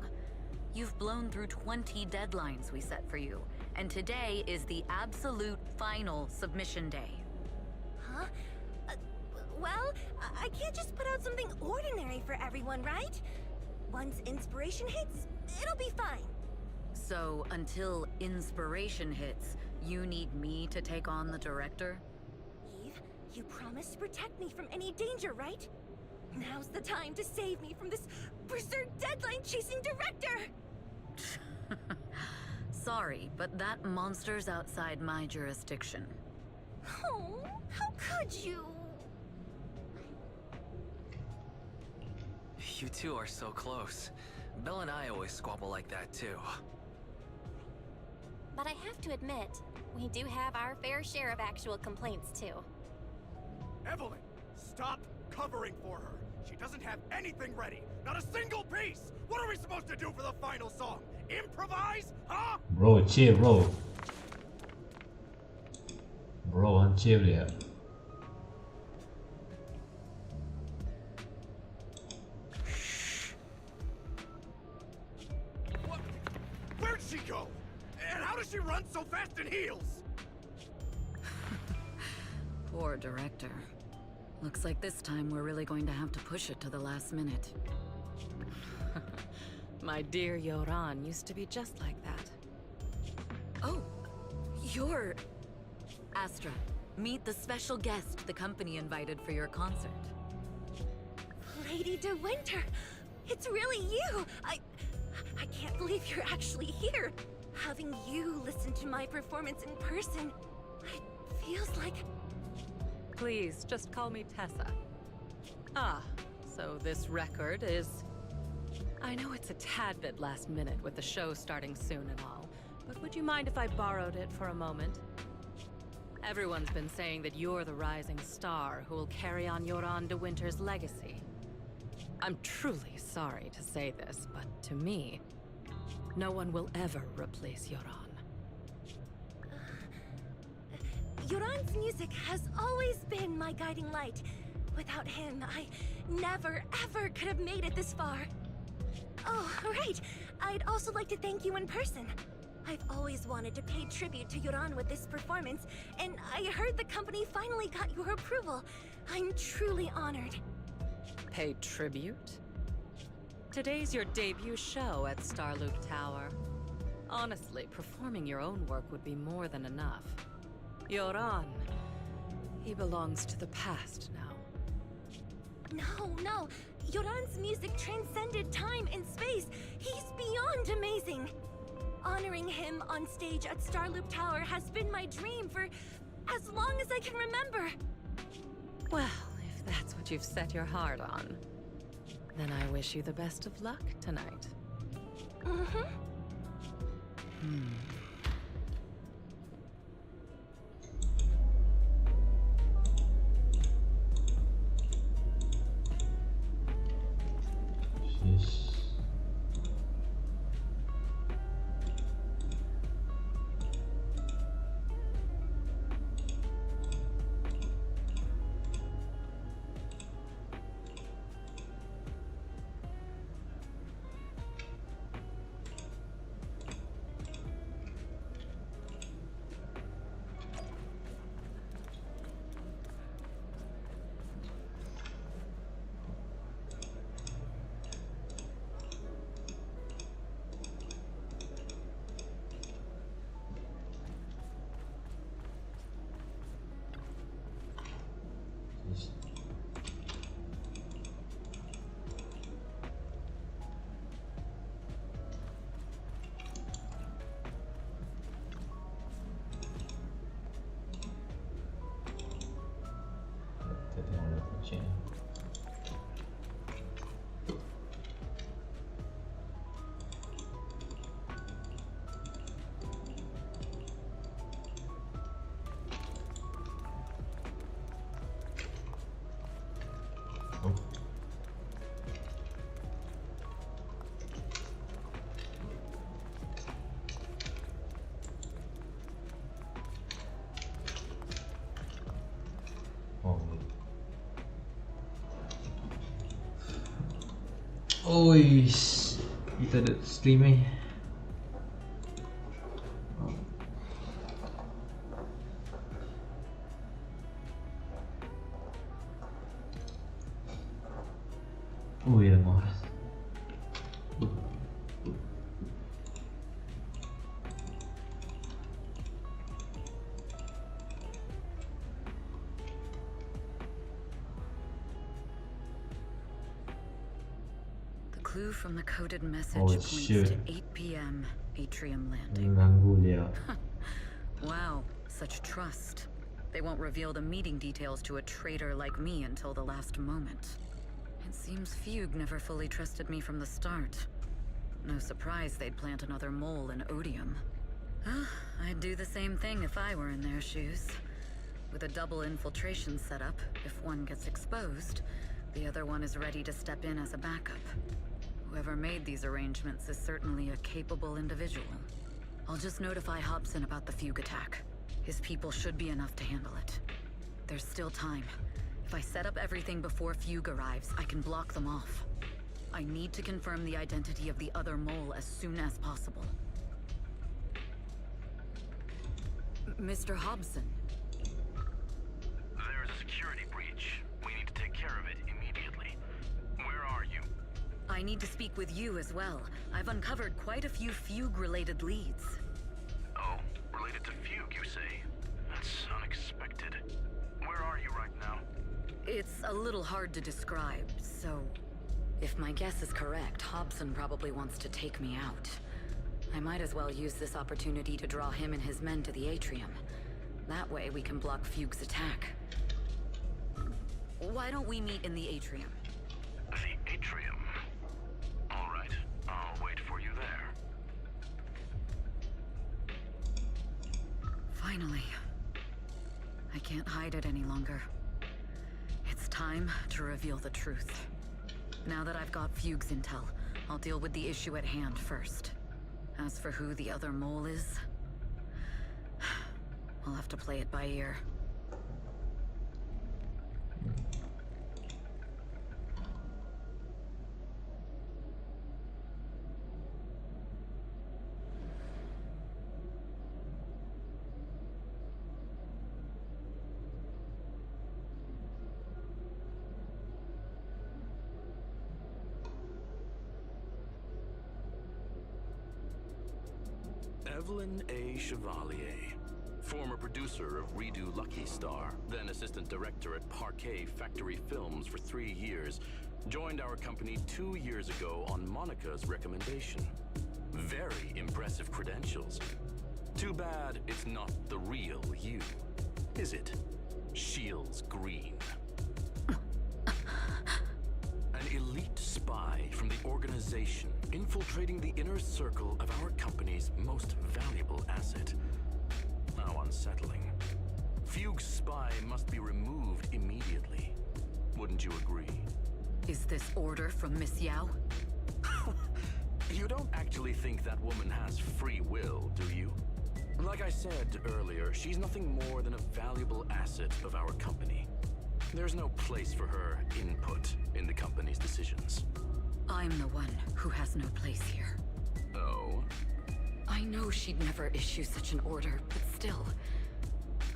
You've blown through 20 deadlines we set for you, and today is the absolute final submission day. Huh? Well, I can't just put out something ordinary for everyone, right? Once inspiration hits, it'll be fine. So, until inspiration hits, you need me to take on the director? Eve, you promised to protect me from any danger, right? Now's the time to save me from this berserk deadline-chasing director! Sorry, but that monster's outside my jurisdiction. Oh, how could you? You two are so close. Belle and I always squabble like that too. But I have to admit, we do have our fair share of actual complaints too. Evelyn, stop covering for her. She doesn't have anything ready. Not a single piece. What are we supposed to do for the final song? Improvise? Huh? Bro, chill bro. Bro, chill ya. What? Where'd she go? And how does she run so fast in heels? Poor director. Looks like this time we're really going to have to push it to the last minute. My dear Yoran used to be just like that. Oh, You're... Astra, meet the special guest the company invited for your concert. Lady De Winter, it's really you! I can't believe you're actually here. Having you listen to my performance in person, it feels like... Please, just call me Tessa. Ah, so this record is... I know it's a tad bit last minute with the show starting soon and all, but would you mind if I borrowed it for a moment? Everyone's been saying that you're the rising star who will carry on Yoran De Winter's legacy. I'm truly sorry to say this, but to me, no one will ever replace Yoran. Yoran's music has always been my guiding light. Without him, I never, ever could have made it this far. Oh, right. I'd also like to thank you in person. I've always wanted to pay tribute to Yoran with this performance, and I heard the company finally got your approval. I'm truly honored. Pay tribute? Today's your debut show at Starloop Tower. Honestly, performing your own work would be more than enough. Yoran, he belongs to the past now. No. Yoran's music transcended time and space. He's beyond amazing. Honoring him on stage at Starloop Tower has been my dream for as long as I can remember. Well, if that's what you've set your heart on, then I wish you the best of luck tonight. Sheesh. Oish, kita ada stream ni. Oh ya, mas. Clue from the coded message Oh, points shit. to 8 p.m. Atrium Landing. Ganggu dia. Wow, such trust. They won't reveal the meeting details to a traitor like me until the last moment. It seems Fugue never fully trusted me from the start. No surprise they'd plant another mole in Odium. I'd do the same thing if I were in their shoes. With a double infiltration setup, if one gets exposed, the other one is ready to step in as a backup. Whoever made these arrangements is certainly a capable individual. I'll just notify Hobson about the Fugue attack. His people should be enough to handle it. There's still time. If I set up everything before Fugue arrives, I can block them off. I need to confirm the identity of the other mole as soon as possible. Mr. Hobson. There's a security breach. We need to take care of it immediately. Where are you? I need to speak with you as well. I've uncovered quite a few Fugue-related leads. Oh, related to Fugue, you It's a little hard to describe, so... If my guess is correct, Hobson probably wants to take me out. I might as well use this opportunity to draw him and his men to the atrium. That way we can block Fugue's attack. Why don't we meet in the atrium? The atrium? All right, I'll wait for you there. Finally. I can't hide it any longer. It's time to reveal the truth. Now that I've got Fugue's intel, I'll deal with the issue at hand first. As for who the other mole is, I'll have to play it by ear. Evelyn A. Chevalier, former producer of Redo Lucky Star, then assistant director at Parquet Factory Films for 3 years, joined our company 2 years ago on Monica's recommendation. Very impressive credentials. Too bad it's not the real you, is it? Shields Green. An elite spy from the organization, infiltrating the inner circle of our company's most valuable asset. How unsettling. Fugue's spy must be removed immediately. Wouldn't you agree? Is this order from Miss Yao? You don't actually think that woman has free will, do you? Like I said earlier, she's nothing more than a valuable asset of our company. There's no place for her input in the company's decisions. I'm the one who has no place here. Oh? I know she'd never issue such an order, but still,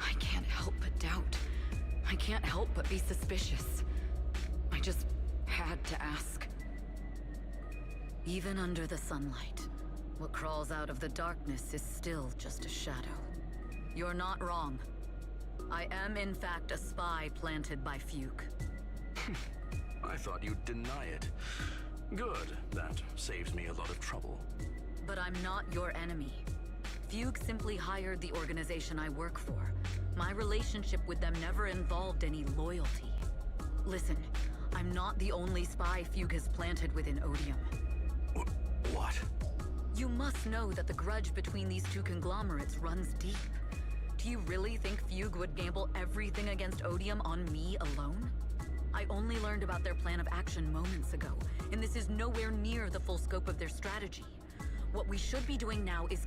I can't help but doubt. I can't help but be suspicious. I just had to ask. Even under the sunlight, what crawls out of the darkness is still just a shadow. You're not wrong. I am in fact a spy planted by Fugue. I thought you'd deny it. Good, that saves me a lot of trouble. But I'm not your enemy. Fugue simply hired the organization I work for. My relationship with them never involved any loyalty. Listen, I'm not the only spy Fugue has planted within Odium. What? You must know that the grudge between these two conglomerates runs deep. Do you really think Fugue would gamble everything against Odium on me alone? I only learned about their plan of action moments ago, and this is nowhere near the full scope of their strategy. What we should be doing now is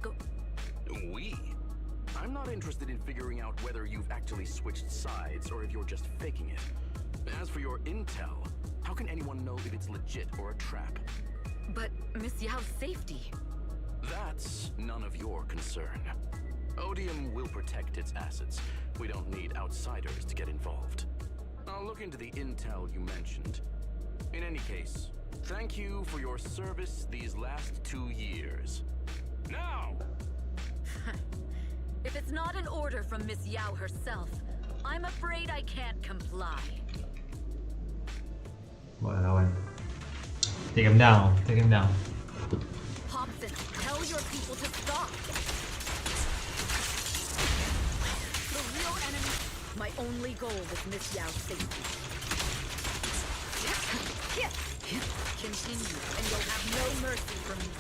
We? I'm not interested in figuring out whether you've actually switched sides or if you're just faking it. As for your intel, how can anyone know if it's legit or a trap? But Miss Yao's safety... That's none of your concern. Odium will protect its assets. We don't need outsiders to get involved. I'll look into the intel you mentioned. In any case, thank you for your service these last 2 years. Now! If it's not an order from Miss Yao herself, I'm afraid I can't comply. Buat lawan. Take him down. Take him down. Hobson, tell your people to stop. The real enemy. My only goal was Miss Yao's safety. Continue, and you'll have no mercy from me.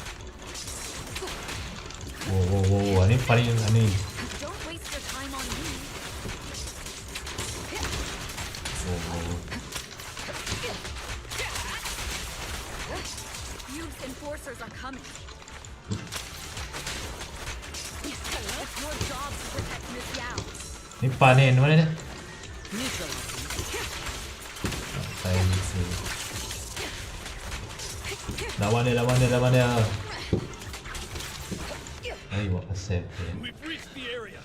Whoa. Ini paling aneh. Don't waste your time on me. Whoa. Fugue's enforcers are coming. It's your job to protect Miss Yao. Ini panen mana dia? Neutralize. Saya mesti. Lawan dia. Ay, buat pasal. We've reached the area.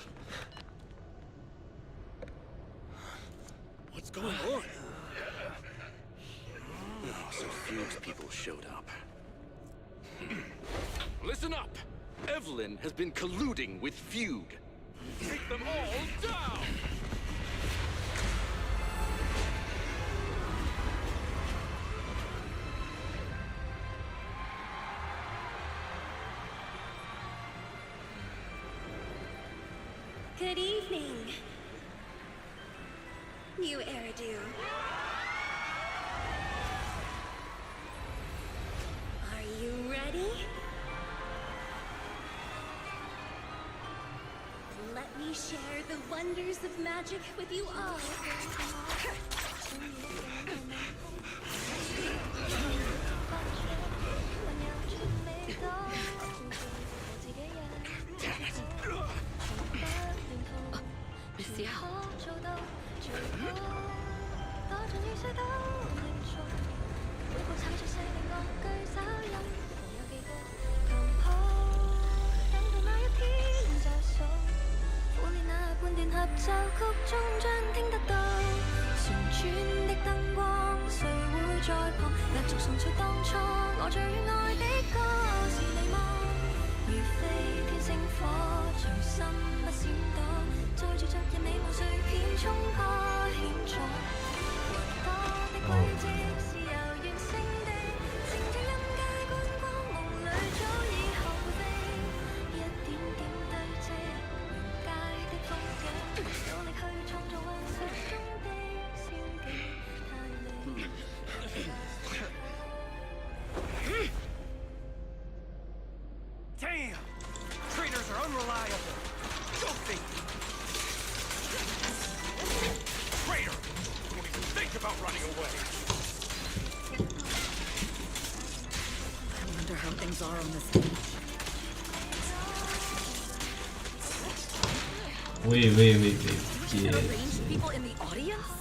What's going on? So Fugue's people showed up. Listen up! Evelyn has been colluding with Fugue. Take them all down! Good evening, new Eridu. Are you ready? Let me share the wonders of magic with you all. Miss Yao. Damn! Trainers are unreliable. Filthy! Traitor! Don't even think about running away! I wonder how things are on the stage. Wait. You can arrange people in the audience?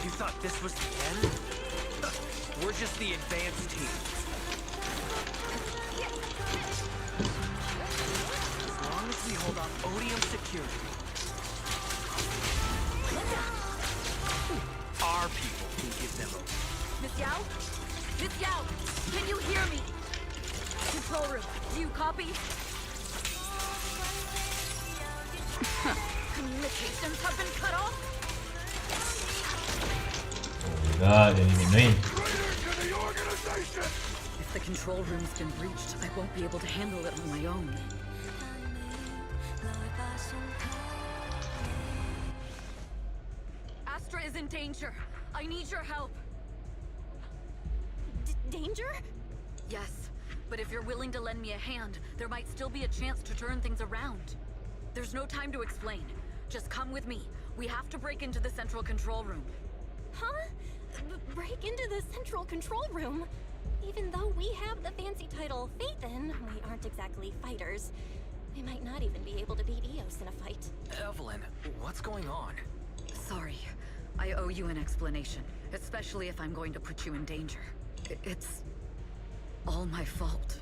You thought this was the end? We're just the advanced team. As long as we hold off Odium security. Our people can give them over. Miss Yao? Miss Yao, can you hear me? Control room, do you copy? Communications have been cut off? God, didn't even name. If the control room's been breached, I won't be able to handle it on my own. Astra is in danger. I need your help. Danger? Yes, but if you're willing to lend me a hand, there might still be a chance to turn things around. There's no time to explain. Just come with me. We have to break into the central control room. Huh? Break into the central control room? Even though we have the fancy title Phaethon, we aren't exactly fighters. We might not even be able to beat Eos in a fight. Evelyn, what's going on? Sorry. I owe you an explanation, especially if I'm going to put you in danger. It's all my fault.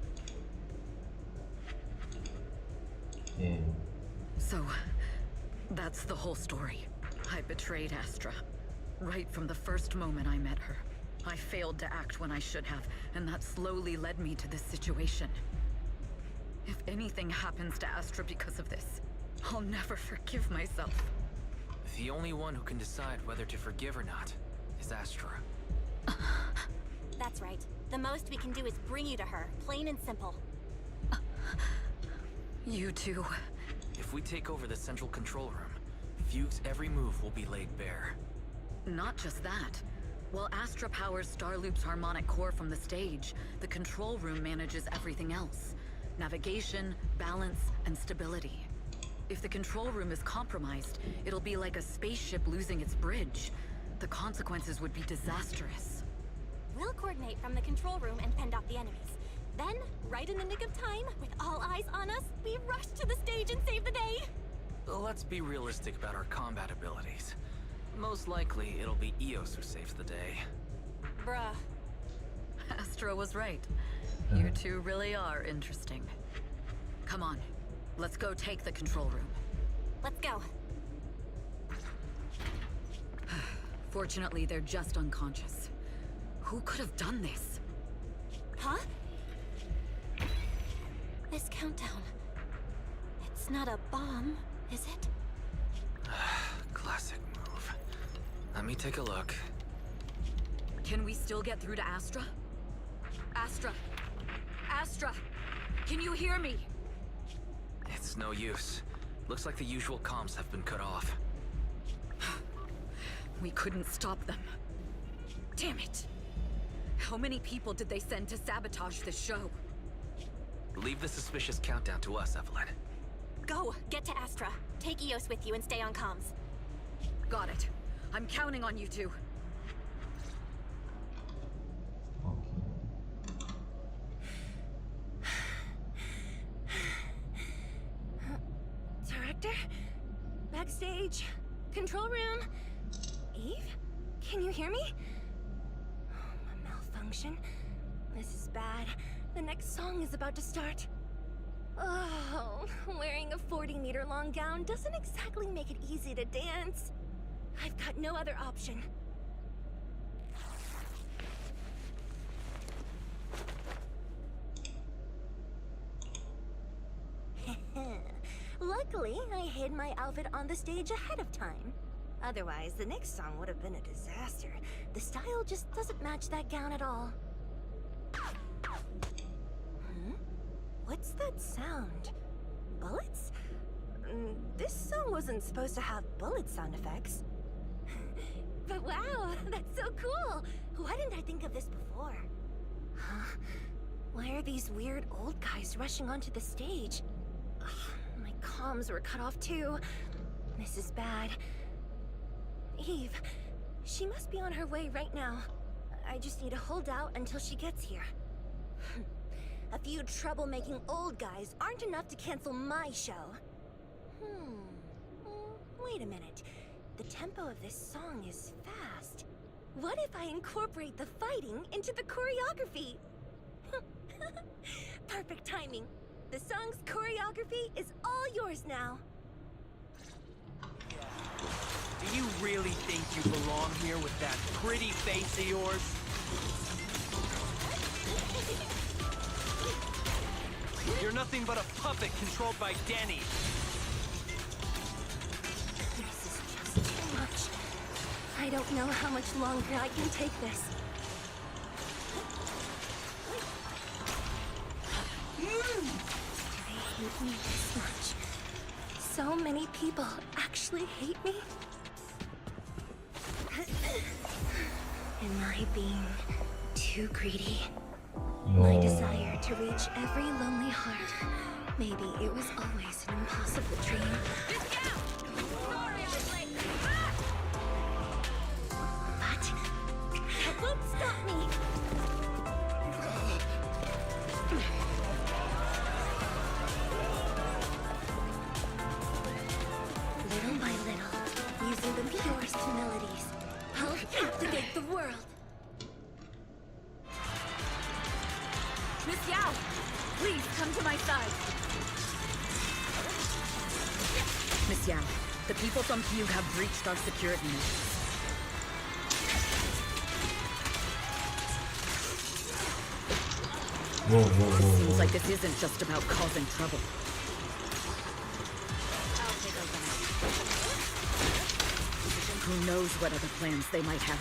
Yeah. So, that's the whole story. I betrayed Astra. Right from the first moment I met her. I failed to act when I should have, and that slowly led me to this situation. If anything happens to Astra because of this, I'll never forgive myself. The only one who can decide whether to forgive or not is Astra. That's right. The most we can do is bring you to her, plain and simple. You too. If we take over the central control room, Fugue's every move will be laid bare. Not just that. While Astra powers Starloop's harmonic core from the stage, the control room manages everything else. Navigation, balance, and stability. If the control room is compromised, it'll be like a spaceship losing its bridge. The consequences would be disastrous. We'll coordinate from the control room and fend off the enemies. Then, right in the nick of time, with all eyes on us, we rush to the stage and save the day! Let's be realistic about our combat abilities. Most likely, it'll be Eos who saves the day. Bruh. Astra was right. You two really are interesting. Come on, let's go take the control room. Let's go. Fortunately, they're just unconscious. Who could have done this? Huh? This countdown. It's not a bomb, is it? Classic move. Let me take a look. Can we still get through to Astra? Astra! Astra! Can you hear me? It's no use. Looks like the usual comms have been cut off. We couldn't stop them. Damn it! How many people did they send to sabotage this show? Leave the suspicious countdown to us, Evelyn. Go! Get to Astra. Take Eos with you and stay on comms. Got it. I'm counting on you two. Director? Backstage? Control room? Eve? Can you hear me? A malfunction? This is bad. The next song is about to start. Oh, wearing a 40-meter long gown doesn't exactly make it easy to dance. I've got no other option. Luckily, I hid my outfit on the stage ahead of time. Otherwise, the next song would have been a disaster. The style just doesn't match that gown at all. What's that sound? Bullets? This song wasn't supposed to have bullet sound effects. But wow, that's so cool! Why didn't I think of this before? Huh? Why are these weird old guys rushing onto the stage? Ugh, my comms were cut off too. This is bad. Eve, she must be on her way right now. I just need to hold out until she gets here. A few troublemaking old guys aren't enough to cancel my show. Wait a minute. The tempo of this song is fast. What if I incorporate the fighting into the choreography? Perfect timing. The song's choreography is all yours now. Do you really think you belong here with that pretty face of yours? You're nothing but a puppet controlled by Denny. This is just too much. I don't know how much longer I can take this. Do they hate me this much? So many people actually hate me? Am I being too greedy? My desire to reach every lonely heart. Maybe it was always an impossible dream. But that won't stop me. Little by little, using the purest melodies, I'll captivate the world. Miss Yao, please come to my side. Miss Yao, the people from Fugue have breached our security measures. Whoa. Seems like this isn't just about causing trouble. Who knows what other plans they might have.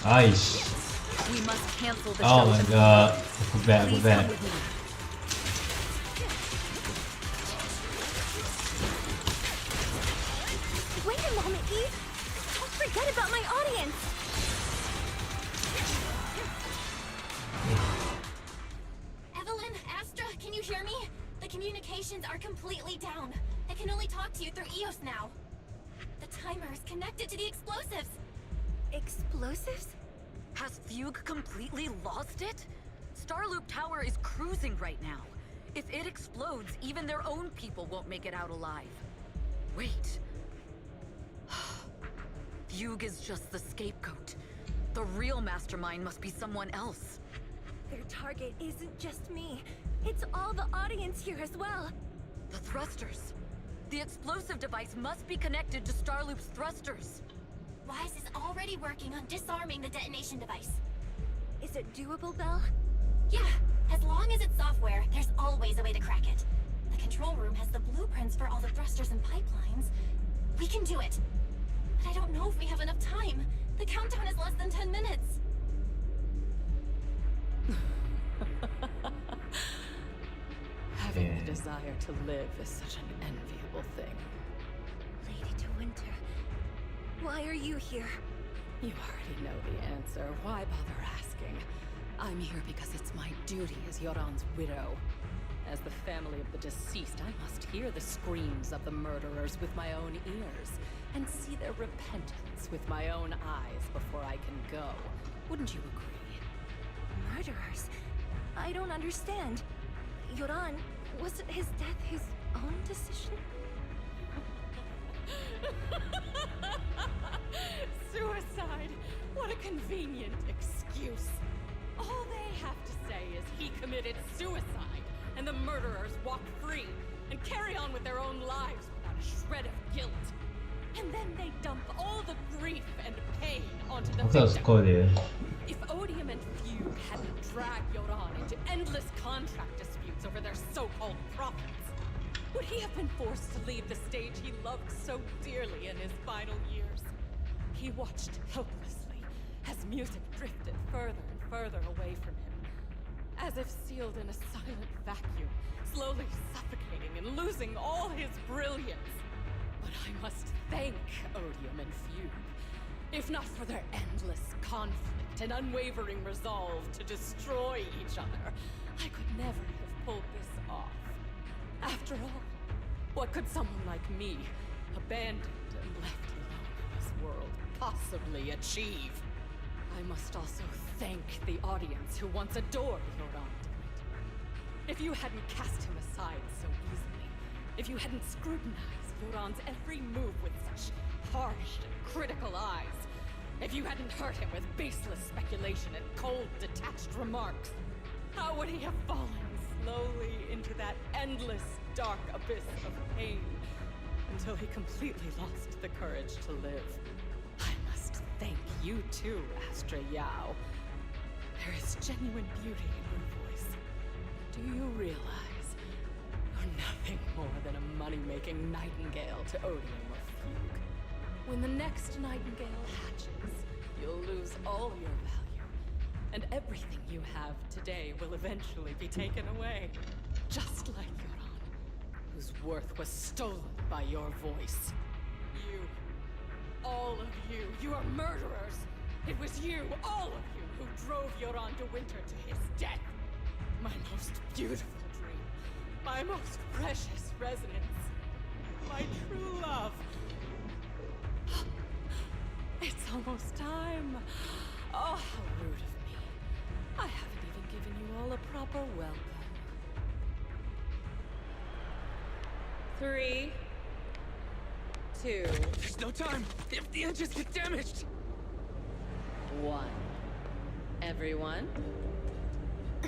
Aish. We must cancel the show. Oh my god. We're back. Please come with me. Wait a moment, Eve. Don't forget about my audience. Evelyn, Astra, can you hear me? The communications are completely down. I can only talk to you through Eos now. The timer is connected to the explosives. Explosives? Has Fugue completely lost it? Starloop Tower is cruising right now. If it explodes, even their own people won't make it out alive. Wait. Fugue is just the scapegoat. The real mastermind must be someone else. Their target isn't just me. It's all the audience here as well. The thrusters. The explosive device must be connected to Starloop's thrusters. Wise is already working on disarming the detonation device. Is it doable, Belle? Yeah, as long as it's software, there's always a way to crack it. The control room has the blueprints for all the thrusters and pipelines. We can do it. But I don't know if we have enough time. The countdown is less than 10 minutes. Having the desire to live is such an enviable thing. Lady De Winter, why are you here? You already know the answer. Why bother asking? I'm here because it's my duty as Yoran's widow. As the family of the deceased, I must hear the screams of the murderers with my own ears, and see their repentance with my own eyes before I can go. Wouldn't you agree? Murderers? I don't understand. Yoran, wasn't his death his own decision? Suicide! What a convenient excuse. All they have to say is he committed suicide, and the murderers walk free and carry on with their own lives without a shred of guilt. And then they dump all the grief and pain onto the victim. If Odium and Fugue hadn't dragged Yoran into endless contract disputes over their so-called profits, would he have been forced to leave the stage he loved so dearly in his final years? He watched helplessly as music drifted further and further away from him, as if sealed in a silent vacuum, slowly suffocating and losing all his brilliance. But I must thank Odium and Fugue, if not for their endless conflict and unwavering resolve to destroy each other, I could never have pulled this off. After all, what could someone like me, abandoned and left alone in this world, possibly achieve? I must also thank the audience who once adored Yoran de Winter. If you hadn't cast him aside so easily, if you hadn't scrutinized Yoran's every move with such harsh and critical eyes, if you hadn't hurt him with baseless speculation and cold, detached remarks, how would he have fallen slowly into that endless, dark abyss of pain until he completely lost the courage to live? I must thank you too, Astra Yao. There is genuine beauty in your voice. Do you realize you're nothing more than a money-making nightingale to Odium or Fugue? When the next nightingale hatches, you'll lose all your value, and everything you have today will eventually be taken away. Just like Yoran, whose worth was stolen by your voice. You, all of you, you are murderers! It was you, all of you, who drove Yoran de Winter to his death! My most beautiful dream, my most precious residence, my true love. It's almost time. Oh, how rude of me. I haven't even given you all a proper welcome. 3, 2... There's no time! If the engines get damaged! 1. Everyone,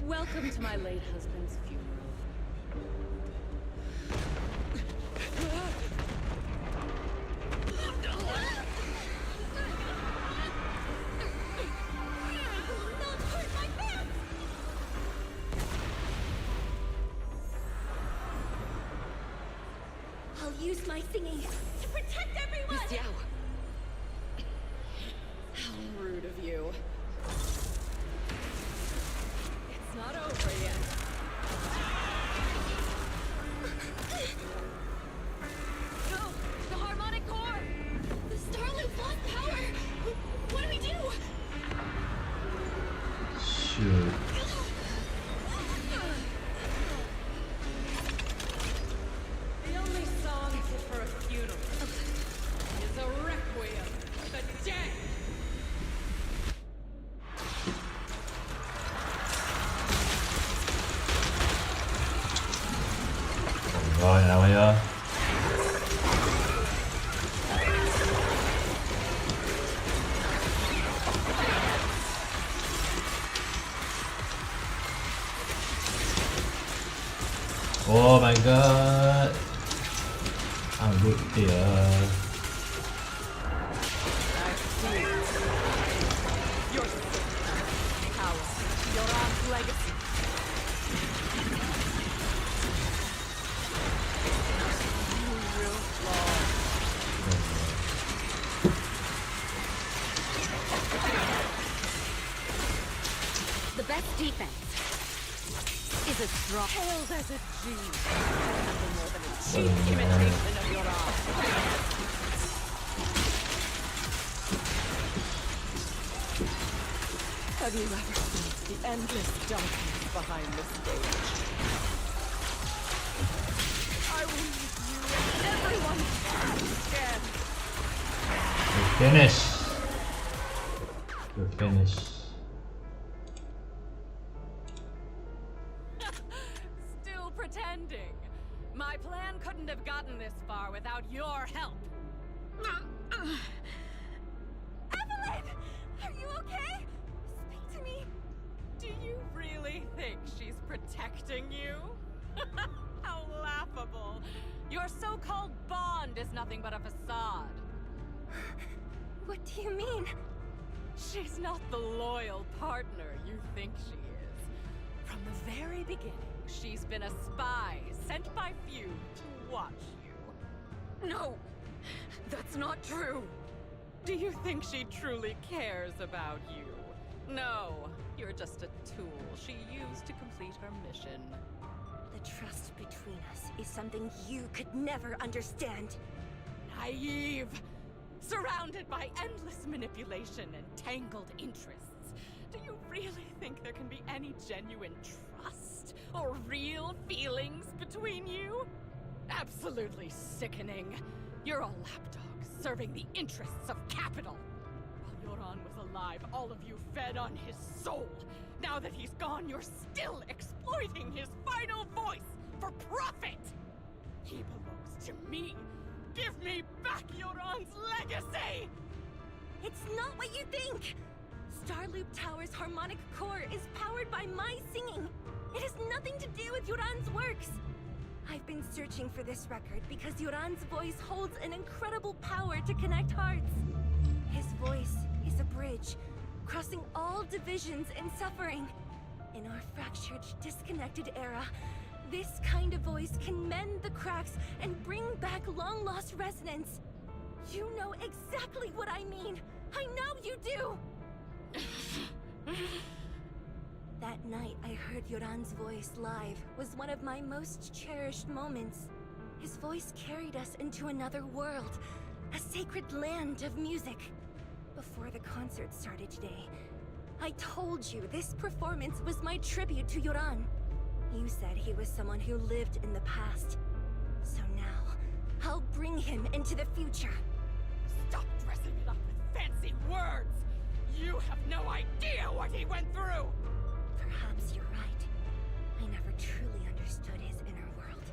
welcome to my late husband's funeral. I'll use my thingy to protect everyone! Miss Yao! How rude of you. It's not over yet. No! The harmonic core! The Starloop lost power! What do we do? Shoot. The only song fit for a funeral is a requiem for the dead. Rồi, nào bây giờ? Oh my god. I'm good here. Your power, Yoran's legacy. You will fall. The best defense is a strong. Hailed as a genius. Nothing more than a cheap imitation of your art. Have you ever seen the endless darkness behind the stage? I will make you and everyone again. We're finished. We're finished. Still pretending. My plan couldn't have gotten this far without your help. Evelyn! Are you okay? Speak to me. Do you really think she's protecting you? How laughable. Your so-called bond is nothing but a facade. What do you mean? She's not the loyal partner you think she is. From the very beginning, she's been a spy sent by few to watch you. No, that's not true. Do you think she truly cares about you? No, you're just a tool she used to complete her mission. The trust between us is something you could never understand. Naive! Surrounded by endless manipulation and tangled interests. Do you really think there can be any genuine trust or real feelings between you? Absolutely sickening. You're a lapdog serving the interests of capital. While Yoran was alive, all of you fed on his soul. Now that he's gone, you're still exploiting his final voice for profit. He belongs to me. Give me back Yoran's legacy! It's not what you think! Starloop Tower's harmonic core is powered by my singing. It has nothing to do with Yoran's works. I've been searching for this record because Yoran's voice holds an incredible power to connect hearts. His voice is a bridge, crossing all divisions and suffering. In our fractured, disconnected era, this kind of voice can mend the cracks and bring back long-lost resonance. You know exactly what I mean. I know you do! That night I heard Yoran's voice live was one of my most cherished moments. His voice carried us into another world, a sacred land of music. Before the concert started today, I told you this performance was my tribute to Yoran. You said he was someone who lived in the past. So now, I'll bring him into the future. Stop dressing it up with fancy words! You have no idea what he went through! Perhaps you're right. I never truly understood his inner world.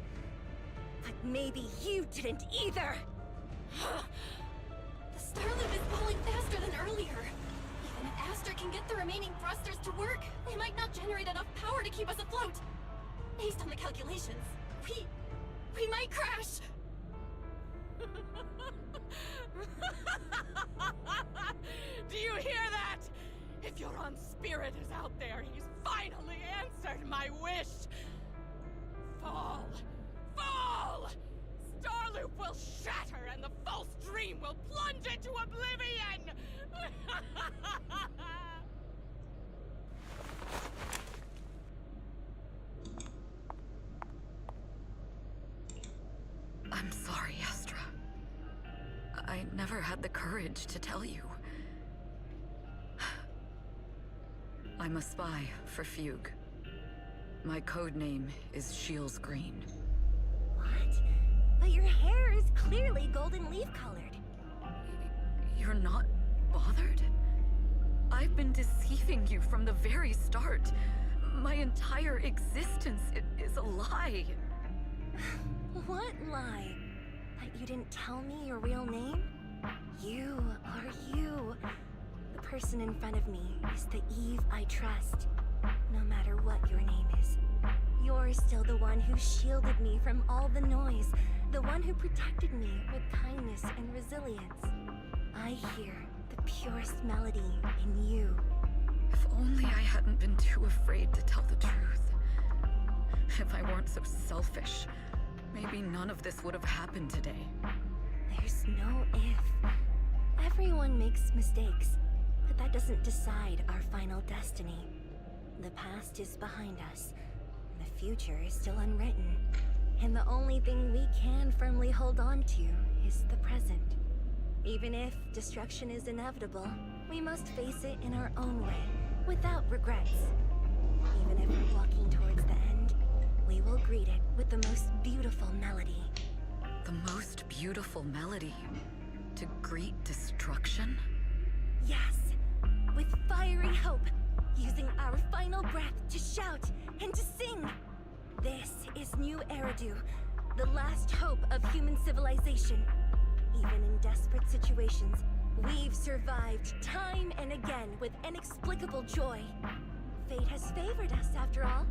But maybe you didn't either! The Starloop is falling faster than earlier. Even if Astra can get the remaining thrusters to work, they might not generate enough power to keep us afloat. Based on the calculations, we might crash! Do you hear that? If Yoran's spirit is out there, he's finally answered my wish! Fall! Fall! Starloop will shatter and the false dream will plunge into oblivion! I'm sorry, Astra. I never had the courage to tell you. I'm a spy for Fugue. My code name is Shields Green. What? But your hair is clearly golden leaf colored. You're not bothered? I've been deceiving you from the very start. My entire existence is a lie. What lie? That you didn't tell me your real name? You are you. The person in front of me is the Eve I trust. No matter what your name is. You're still the one who shielded me from all the noise. The one who protected me with kindness and resilience. I hear the purest melody in you. If only I hadn't been too afraid to tell the truth. If I weren't so selfish, maybe none of this would have happened today. There's no if. Everyone makes mistakes, but that doesn't decide our final destiny. The past is behind us. The future is still unwritten. And the only thing we can firmly hold on to is the present. Even if destruction is inevitable, we must face it in our own way, without regrets. Even if we're walking towards the end, we will greet it with the most beautiful melody. The most beautiful melody? To greet destruction? Yes, with fiery hope, using our final breath to shout and to sing. This is New Eridu, the last hope of human civilization. Even in desperate situations, we've survived time and again with inexplicable joy. Fate has favored us after all.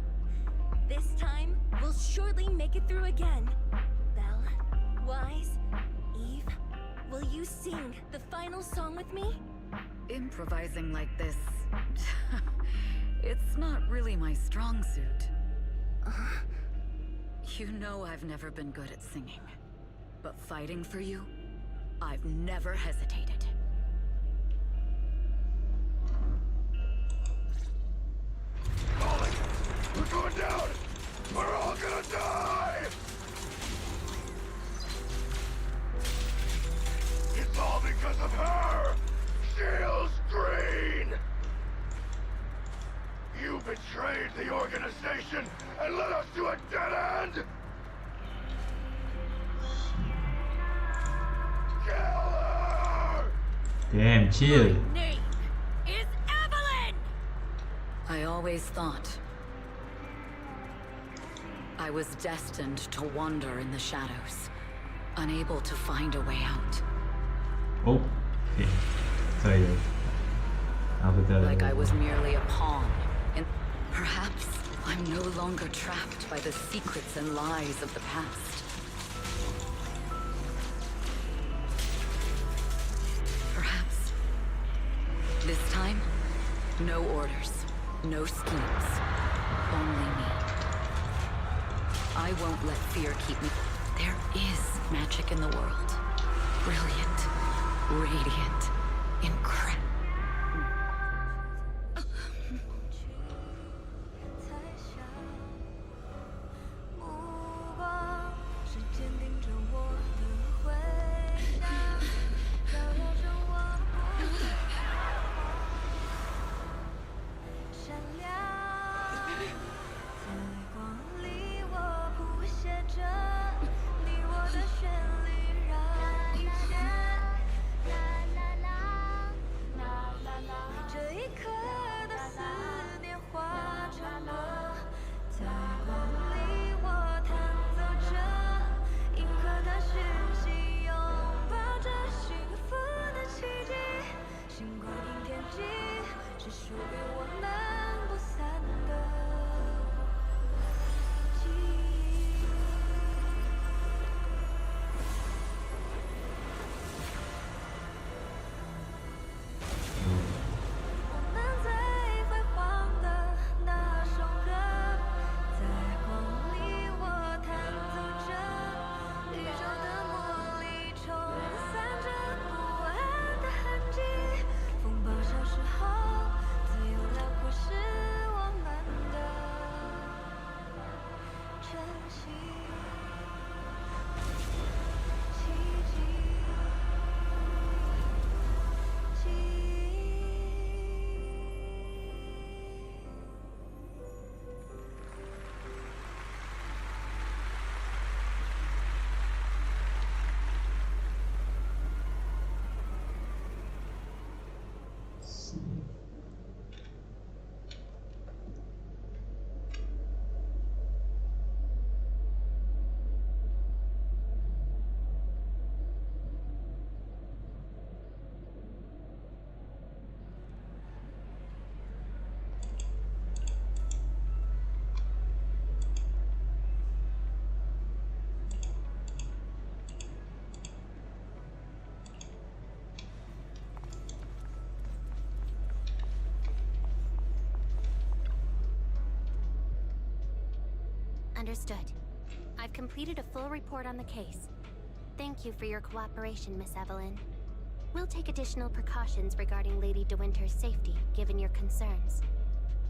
This time, we'll surely make it through again. Belle, Wise, Eve, will you sing the final song with me? Improvising like this... it's not really my strong suit. You know I've never been good at singing. But fighting for you, I've never hesitated. Falling! We're going down! We're all gonna die! It's all because of her! Shield's green! You betrayed the organization and led us to a dead end! Kill her! Damn, chill. Name is Evelyn! I always thought I was destined to wander in the shadows, unable to find a way out. Oh, okay. Sorry. Like I was merely a pawn, and perhaps I'm no longer trapped by the secrets and lies of the past. Perhaps this time, no orders, no schemes, only me. I won't let fear keep me. There is magic in the world. Brilliant, radiant, incredible. 'Understood. I've completed a full report on the case. Thank you for your cooperation, Miss Evelyn. We'll take additional precautions regarding Lady De Winter's safety, given your concerns.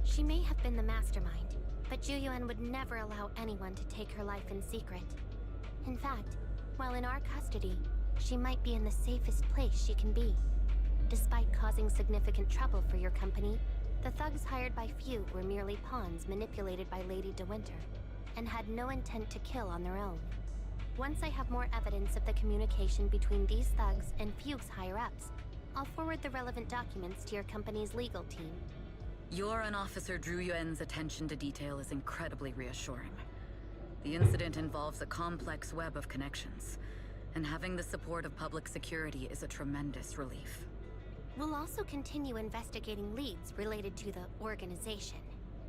She may have been the mastermind, but Zhu Yuan would never allow anyone to take her life in secret. In fact, while in our custody, she might be in the safest place she can be. Despite causing significant trouble for your company, the thugs hired by Fugue were merely pawns manipulated by Lady De Winter, and had no intent to kill on their own. Once I have more evidence of the communication between these thugs and Fugue's higher-ups, I'll forward the relevant documents to your company's legal team. Your and Officer Zhu Yuan's attention to detail is incredibly reassuring. The incident involves a complex web of connections, and having the support of public security is a tremendous relief. We'll also continue investigating leads related to the organization.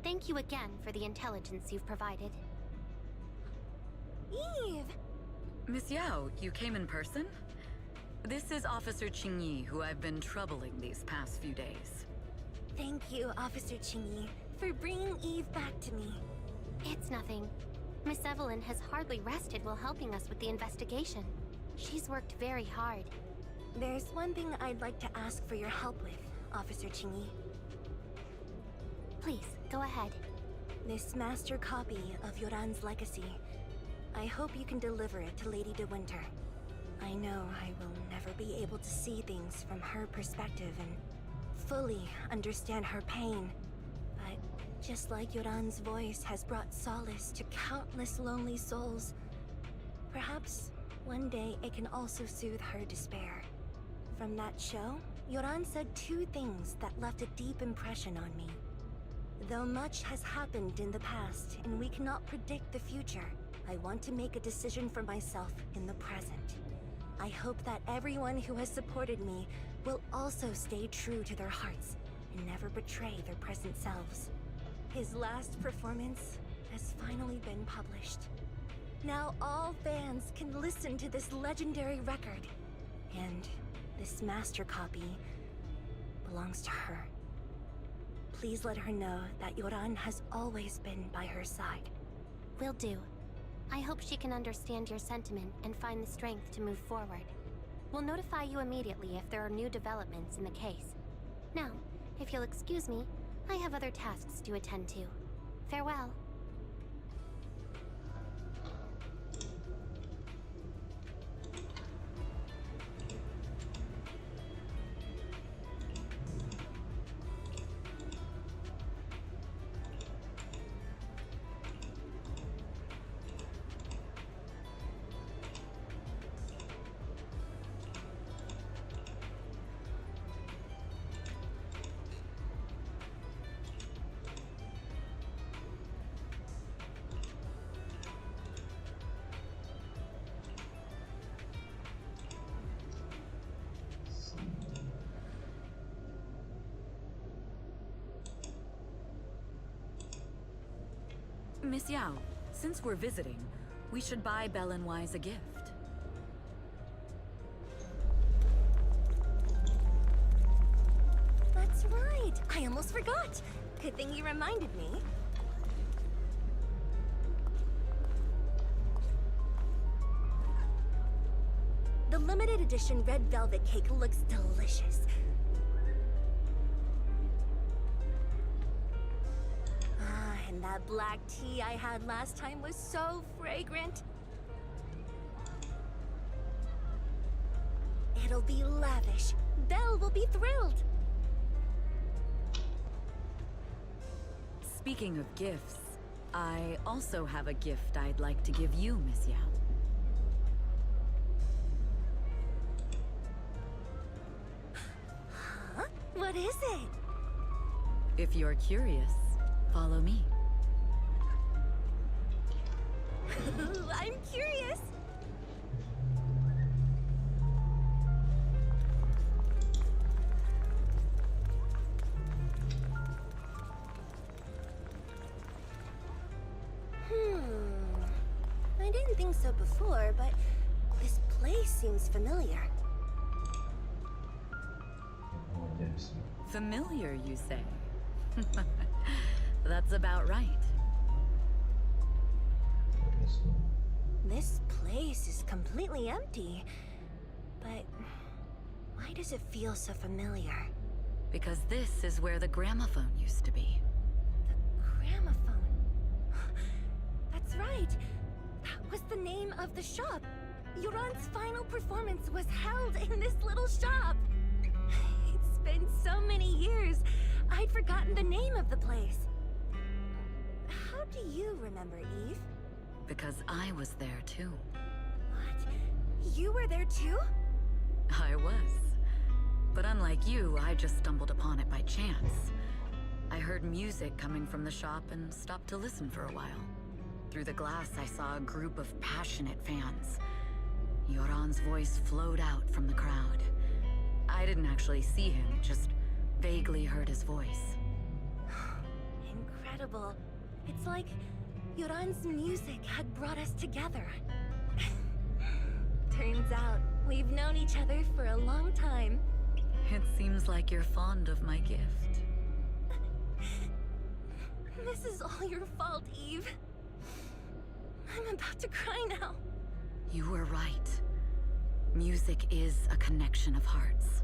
Thank you again for the intelligence you've provided. Eve! Miss Yao, you came in person? This is Officer Qingyi, who I've been troubling these past few days. Thank you, Officer Qingyi, for bringing Eve back to me. It's nothing. Miss Evelyn has hardly rested while helping us with the investigation. She's worked very hard. There's one thing I'd like to ask for your help with, Officer Qingyi. Please, go ahead. This master copy of Yoran's legacy. I hope you can deliver it to Lady De Winter. I know I will never be able to see things from her perspective and fully understand her pain. But just like Yoran's voice has brought solace to countless lonely souls, perhaps one day it can also soothe her despair. From that show, Yoran said two things that left a deep impression on me. Though much has happened in the past and we cannot predict the future, I want to make a decision for myself in the present. I hope that everyone who has supported me will also stay true to their hearts and never betray their present selves. His last performance has finally been published. Now all fans can listen to this legendary record. And this master copy belongs to her. Please let her know that Yoran has always been by her side. Will do. I hope she can understand your sentiment and find the strength to move forward. We'll notify you immediately if there are new developments in the case. Now, if you'll excuse me, I have other tasks to attend to. Farewell. Miss Yao, since we're visiting, we should buy Belle and Wise a gift. That's right! I almost forgot! Good thing you reminded me. The limited edition red velvet cake looks delicious. And that black tea I had last time was so fragrant. It'll be lavish. Belle will be thrilled. Speaking of gifts, I also have a gift I'd like to give you, Miss Yao. Huh? What is it? If you're curious, follow me. I'm curious! I didn't think so before, but this place seems familiar. Oh, yes. Familiar, you say? That's about right. This place is completely empty, but why does it feel so familiar? Because this is where the gramophone used to be. of the shop. Yoran's final performance was held in this little shop. It's been so many years, I'd forgotten the name of the place. How do you remember, Eve? Because I was there too. What? You were there too? I was. But unlike you, I just stumbled upon it by chance. I heard music coming from the shop and stopped to listen for a while. Through the glass, I saw a group of passionate fans. Yoran's voice flowed out from the crowd. I didn't actually see him, just vaguely heard his voice. Incredible. It's like Yoran's music had brought us together. Turns out, we've known each other for a long time. It seems like you're fond of my gift. This is all your fault, Eve. I'm about to cry now. You were right. Music is a connection of hearts.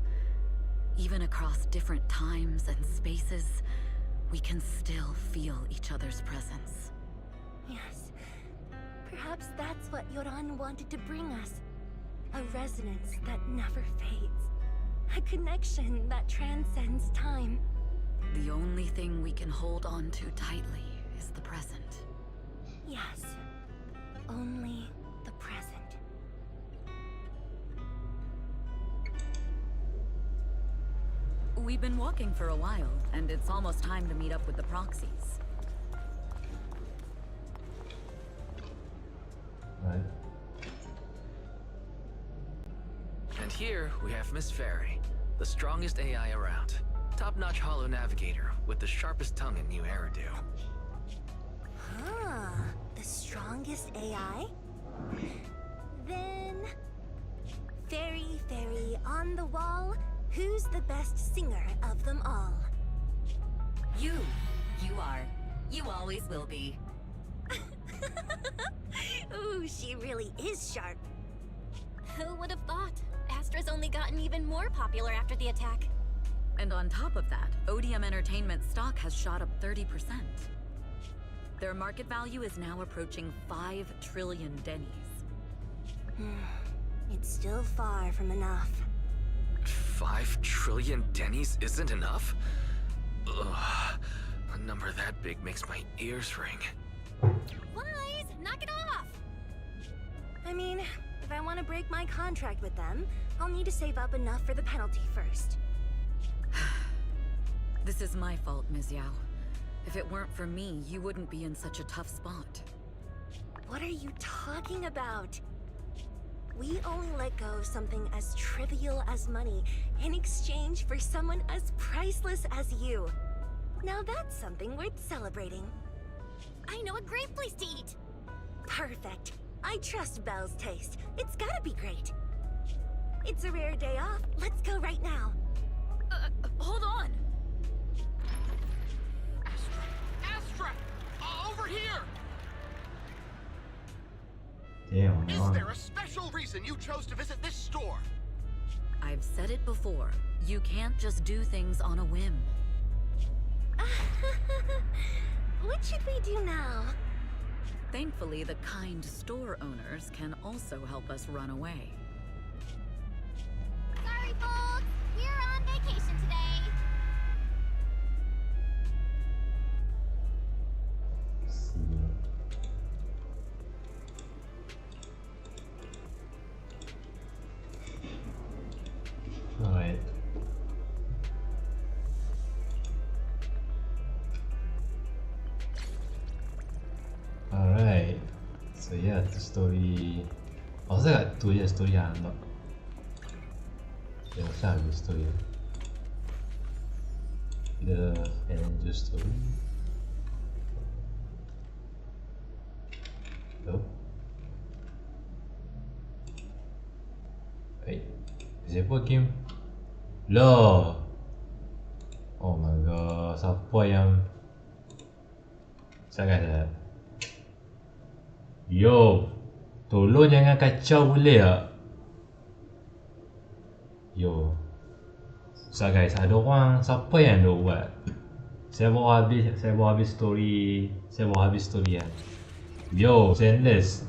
Even across different times and spaces, we can still feel each other's presence. Yes. Perhaps that's what Yoran wanted to bring us. A resonance that never fades. A connection that transcends time. The only thing we can hold on to tightly is the present. Yes. Only the present. We've been walking for a while, and it's almost time to meet up with the proxies. Right. And here we have Miss Fairy, the strongest AI around. Top-notch holo navigator with the sharpest tongue in New Eridu. Huh. The strongest AI? Then... Fairy, fairy, on the wall, who's the best singer of them all? You are. You always will be. Ooh, she really is sharp. Who would have thought? Astra's only gotten even more popular after the attack. And on top of that, ODM Entertainment stock has shot up 30%. Their market value is now approaching 5 trillion dennies. It's still far from enough. 5 trillion dennies isn't enough? Ugh. A number that big makes my ears ring. Wise, knock it off! I mean, if I want to break my contract with them, I'll need to save up enough for the penalty first. This is my fault, Ms. Yao. If it weren't for me, you wouldn't be in such a tough spot. What are you talking about? We only let go of something as trivial as money in exchange for someone as priceless as you. Now that's something worth celebrating. I know a great place to eat! Perfect. I trust Belle's taste. It's gotta be great. It's a rare day off. Let's go right now. Hold on! Astra! Over here! Damn, Is man. there a special reason you chose to visit this store? I've said it before. You can't just do things on a whim. What should we do now? Thankfully, the kind store owners can also help us run away. Sorry, folks! We're on vacation today! Alright. Alright. So yeah, tu story. Oh, saya kat tu je story yang nampak. Saya rasa habis story tu. The Avenger story. Oh. Baik. Siapa game? Loh. Oh my god, siapa yang sangat. Yo, tolong jangan kacau boleh tak? Yo. So guys, ada orang siapa yang dah buat? Saya bawa habis story kan. Yo, Zenless.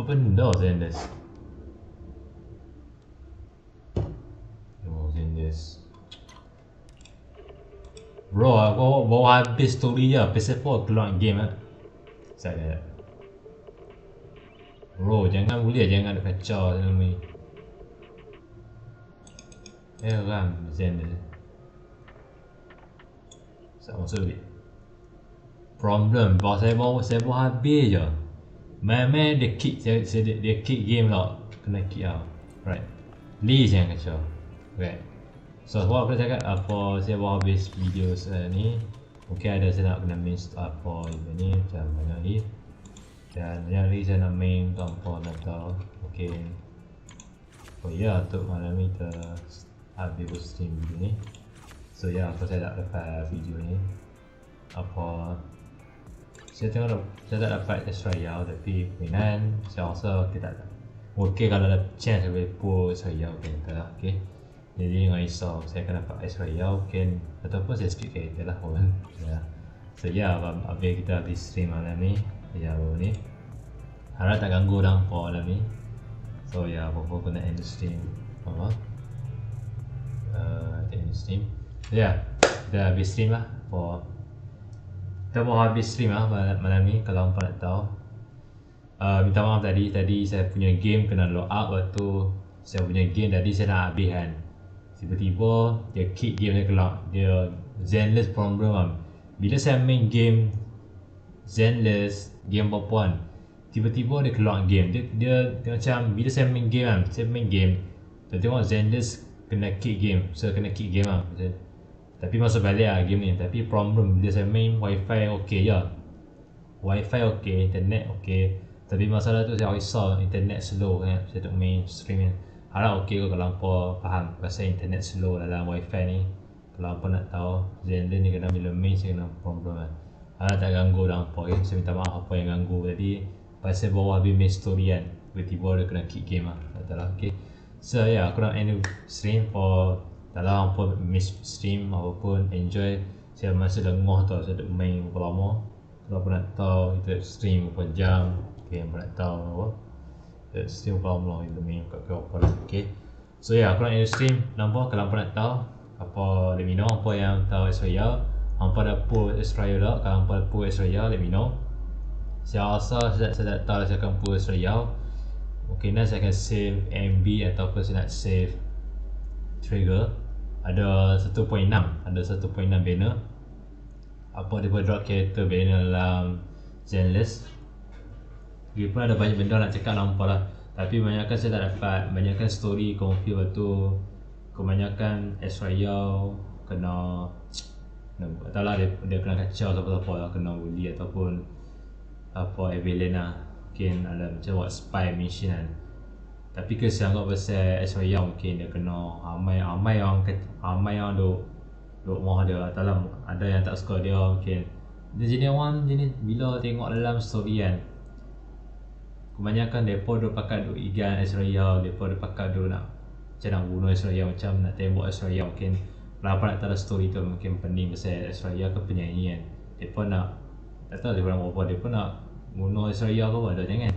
Apa benda Zenless? Oh Zenless. Bro, aku baru habis story je. PS4 keluar game lah. Sekejap. Bro, jangan ada kacau dalam ni. Ram Zenless. Tak masuk duit. Problem, saya baru habis je. Main dia kick game lah. Kena kick lah. Right. Lee jangan kacau. Right. So sebab aku cakap apa saya baru habis video ni. Mungkin ada saya nak kena main apa event ni macam banyak lagi. Dan banyak lagi saya nak main tanpa nak tahu. Mungkin oh ya, untuk malam ni kita habis stream video ni. So ya, apa saya tak dapat video ni. Apa saya tak dapat Australia tapi mainan saya rasa kita tak. Okey, kalau ada chance saya boleh put Australia mungkin lah. Okey. Jadi dengan risau saya akan dapat Australia mungkin ataupun saya skip kereta lah pun. Ya. So ya, habis kita habis stream malam ni. Ya, baru ni. Harap tak ganggu dah malam ni. So ya, apa-apa kena end stream. Apa? End stream. Ya, dah habis stream lah. Kita baru habis stream lah malam ni kalau hampa nak tahu. Minta maaf tadi saya punya game kena load out. Waktu saya punya game tadi saya nak habis kan. Tiba-tiba dia kick game dia keluar. Dia Zenless problem lah. Bila saya main game Zenless, game perempuan, tiba-tiba dia keluar game. Dia macam bila saya main game kan, saya tengok Zenless kena kick game. So kena kick game lah. Tapi masuk balik lah game ni. Tapi problem bila saya main wifi okey je. Wifi okey, internet okey. Tapi masalah tu saya risau internet slow kan. Saya tak main stream ni. Harap okey kalau hampa faham pasal internet slow dalam wifi ni. Kalau hampa nak tahu Zenless ni kena bila main saya kena problem kan. Harap tak ganggu dah hampa okay? Saya minta maaf apa yang ganggu tadi. Pasal baru habis main story kan. Tiba-tiba dia kena kick game lah. Tak lah okey. So ya, aku nak end stream for dalam hampa miss stream apapun enjoy. Saya masih lengoh tau saya dah main berapa lama. Kalau pun nak tahu kita stream berapa jam. Okay, pun nak tahu apa. Kita stream berapa lama kita main kat apa lah. Okay. So ya, aku nak end stream. Nampak kalau pun nak tahu apa let me know apa yang tahu Australia. Hampa dah put Australia tak? Kalau hampa dah put Australia let me know. Saya rasa saya tak tahu saya akan put Australia. Mungkin saya akan save MB ataupun saya nak save trigger. Ada 1.6 banner. Apa dia boleh drop character banner dalam Zenless. Dia pun ada banyak benda nak cakap nampak lah. Tapi banyakkan saya tak dapat. Banyakkan story confuse waktu. Kebanyakan Australia kena tak lah dia kena kacau siapa-siapa lah. Kena bully ataupun apa villain lah. Mungkin ada macam buat spy mission kan. Tapi kesian kot pasal Astra mungkin dia kena ramai yang duk rumah dia. Tak lah, ada yang tak suka dia mungkin. Dia jenis bila tengok dalam story kan, kebanyakan mereka duk pakai duk igan Astra. Mereka duk pakai duk nak macam nak bunuh Astra, macam nak tembak Astra. Mungkin kenapa nak tahu story tu mungkin pening pasal Astra ke penyanyi kan. Mereka nak tak tahu dia orang apa, mereka nak bunuh Astra ke apa, ada jangan.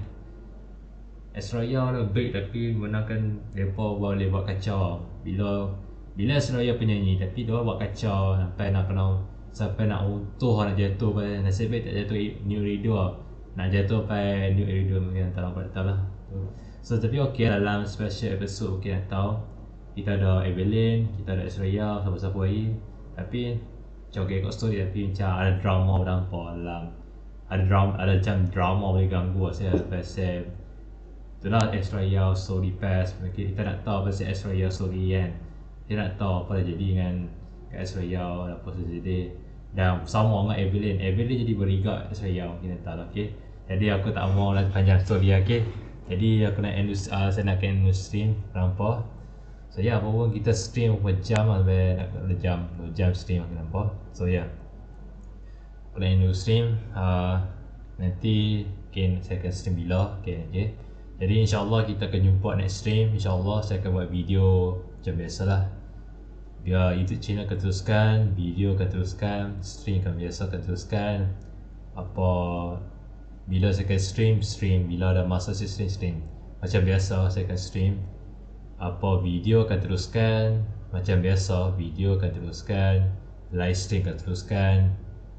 Australia ada baik tapi menangkan mereka boleh buat kacau. Bila Australia penyanyi tapi dia buat kacau sampai nak untuh, nak jatuh pada nasib baik tak jatuh new radio. Nak jatuh pada new radio mungkin tak tahu lah. So tapi okey dalam special episode okey nak tahu kita ada Evelyn, kita ada Australia, siapa-siapa lagi. Tapi macam okey kat story tapi macam ada drama berdampak dalam. Ada macam drama boleh ganggu saya pasal itulah Australia story pass. Kita nak tahu pasal Australia story kan. Kita nak tahu apa dah jadi dengan Australia, apa jadi. Dan sama dengan Evelyn jadi berikat Australia mungkin tak tahu okey. Jadi aku tak mau lagi panjang story okey. Jadi aku nak saya nak end stream nampak. So ya, apa pun kita stream berapa jam lah sampai nak 2 jam stream nampak. So ya. Aku nak end stream nanti mungkin saya akan stream bila okey. Jadi insyaAllah kita akan jumpa next stream. InsyaAllah saya akan buat video macam biasalah. Biar YouTube channel akan teruskan, video akan teruskan, stream akan biasa akan teruskan. Apa bila saya akan stream, bila ada masa saya stream. Macam biasa saya akan stream, apa video akan teruskan. Macam biasa video akan teruskan, live stream akan teruskan.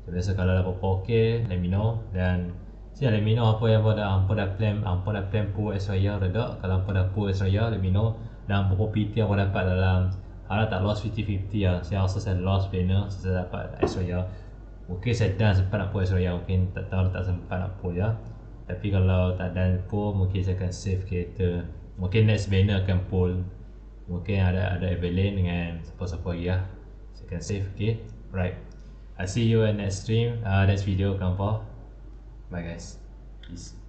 Macam biasa kalau ada apa-apa okey, let me know. Dan let me know apa yang hampa dah plan pro Australia dah tak. Kalau hampa dah pro Australia, let me know. Dan berapa PT yang hampa dapat dalam, kalau tak lost 50-50 lah. Saya rasa saya lost planner, saya dapat Australia. Mungkin saya dah sempat nak pro Australia, mungkin tak tahu tak sempat nak pro ya. Tapi kalau tak dan pro, mungkin saya akan save kereta. Mungkin next banner akan pull. Mungkin ada Evelyn dengan siapa-siapa lagi lah. Saya akan save, okay. Right, I see you in next stream, next video. Bye guys, peace.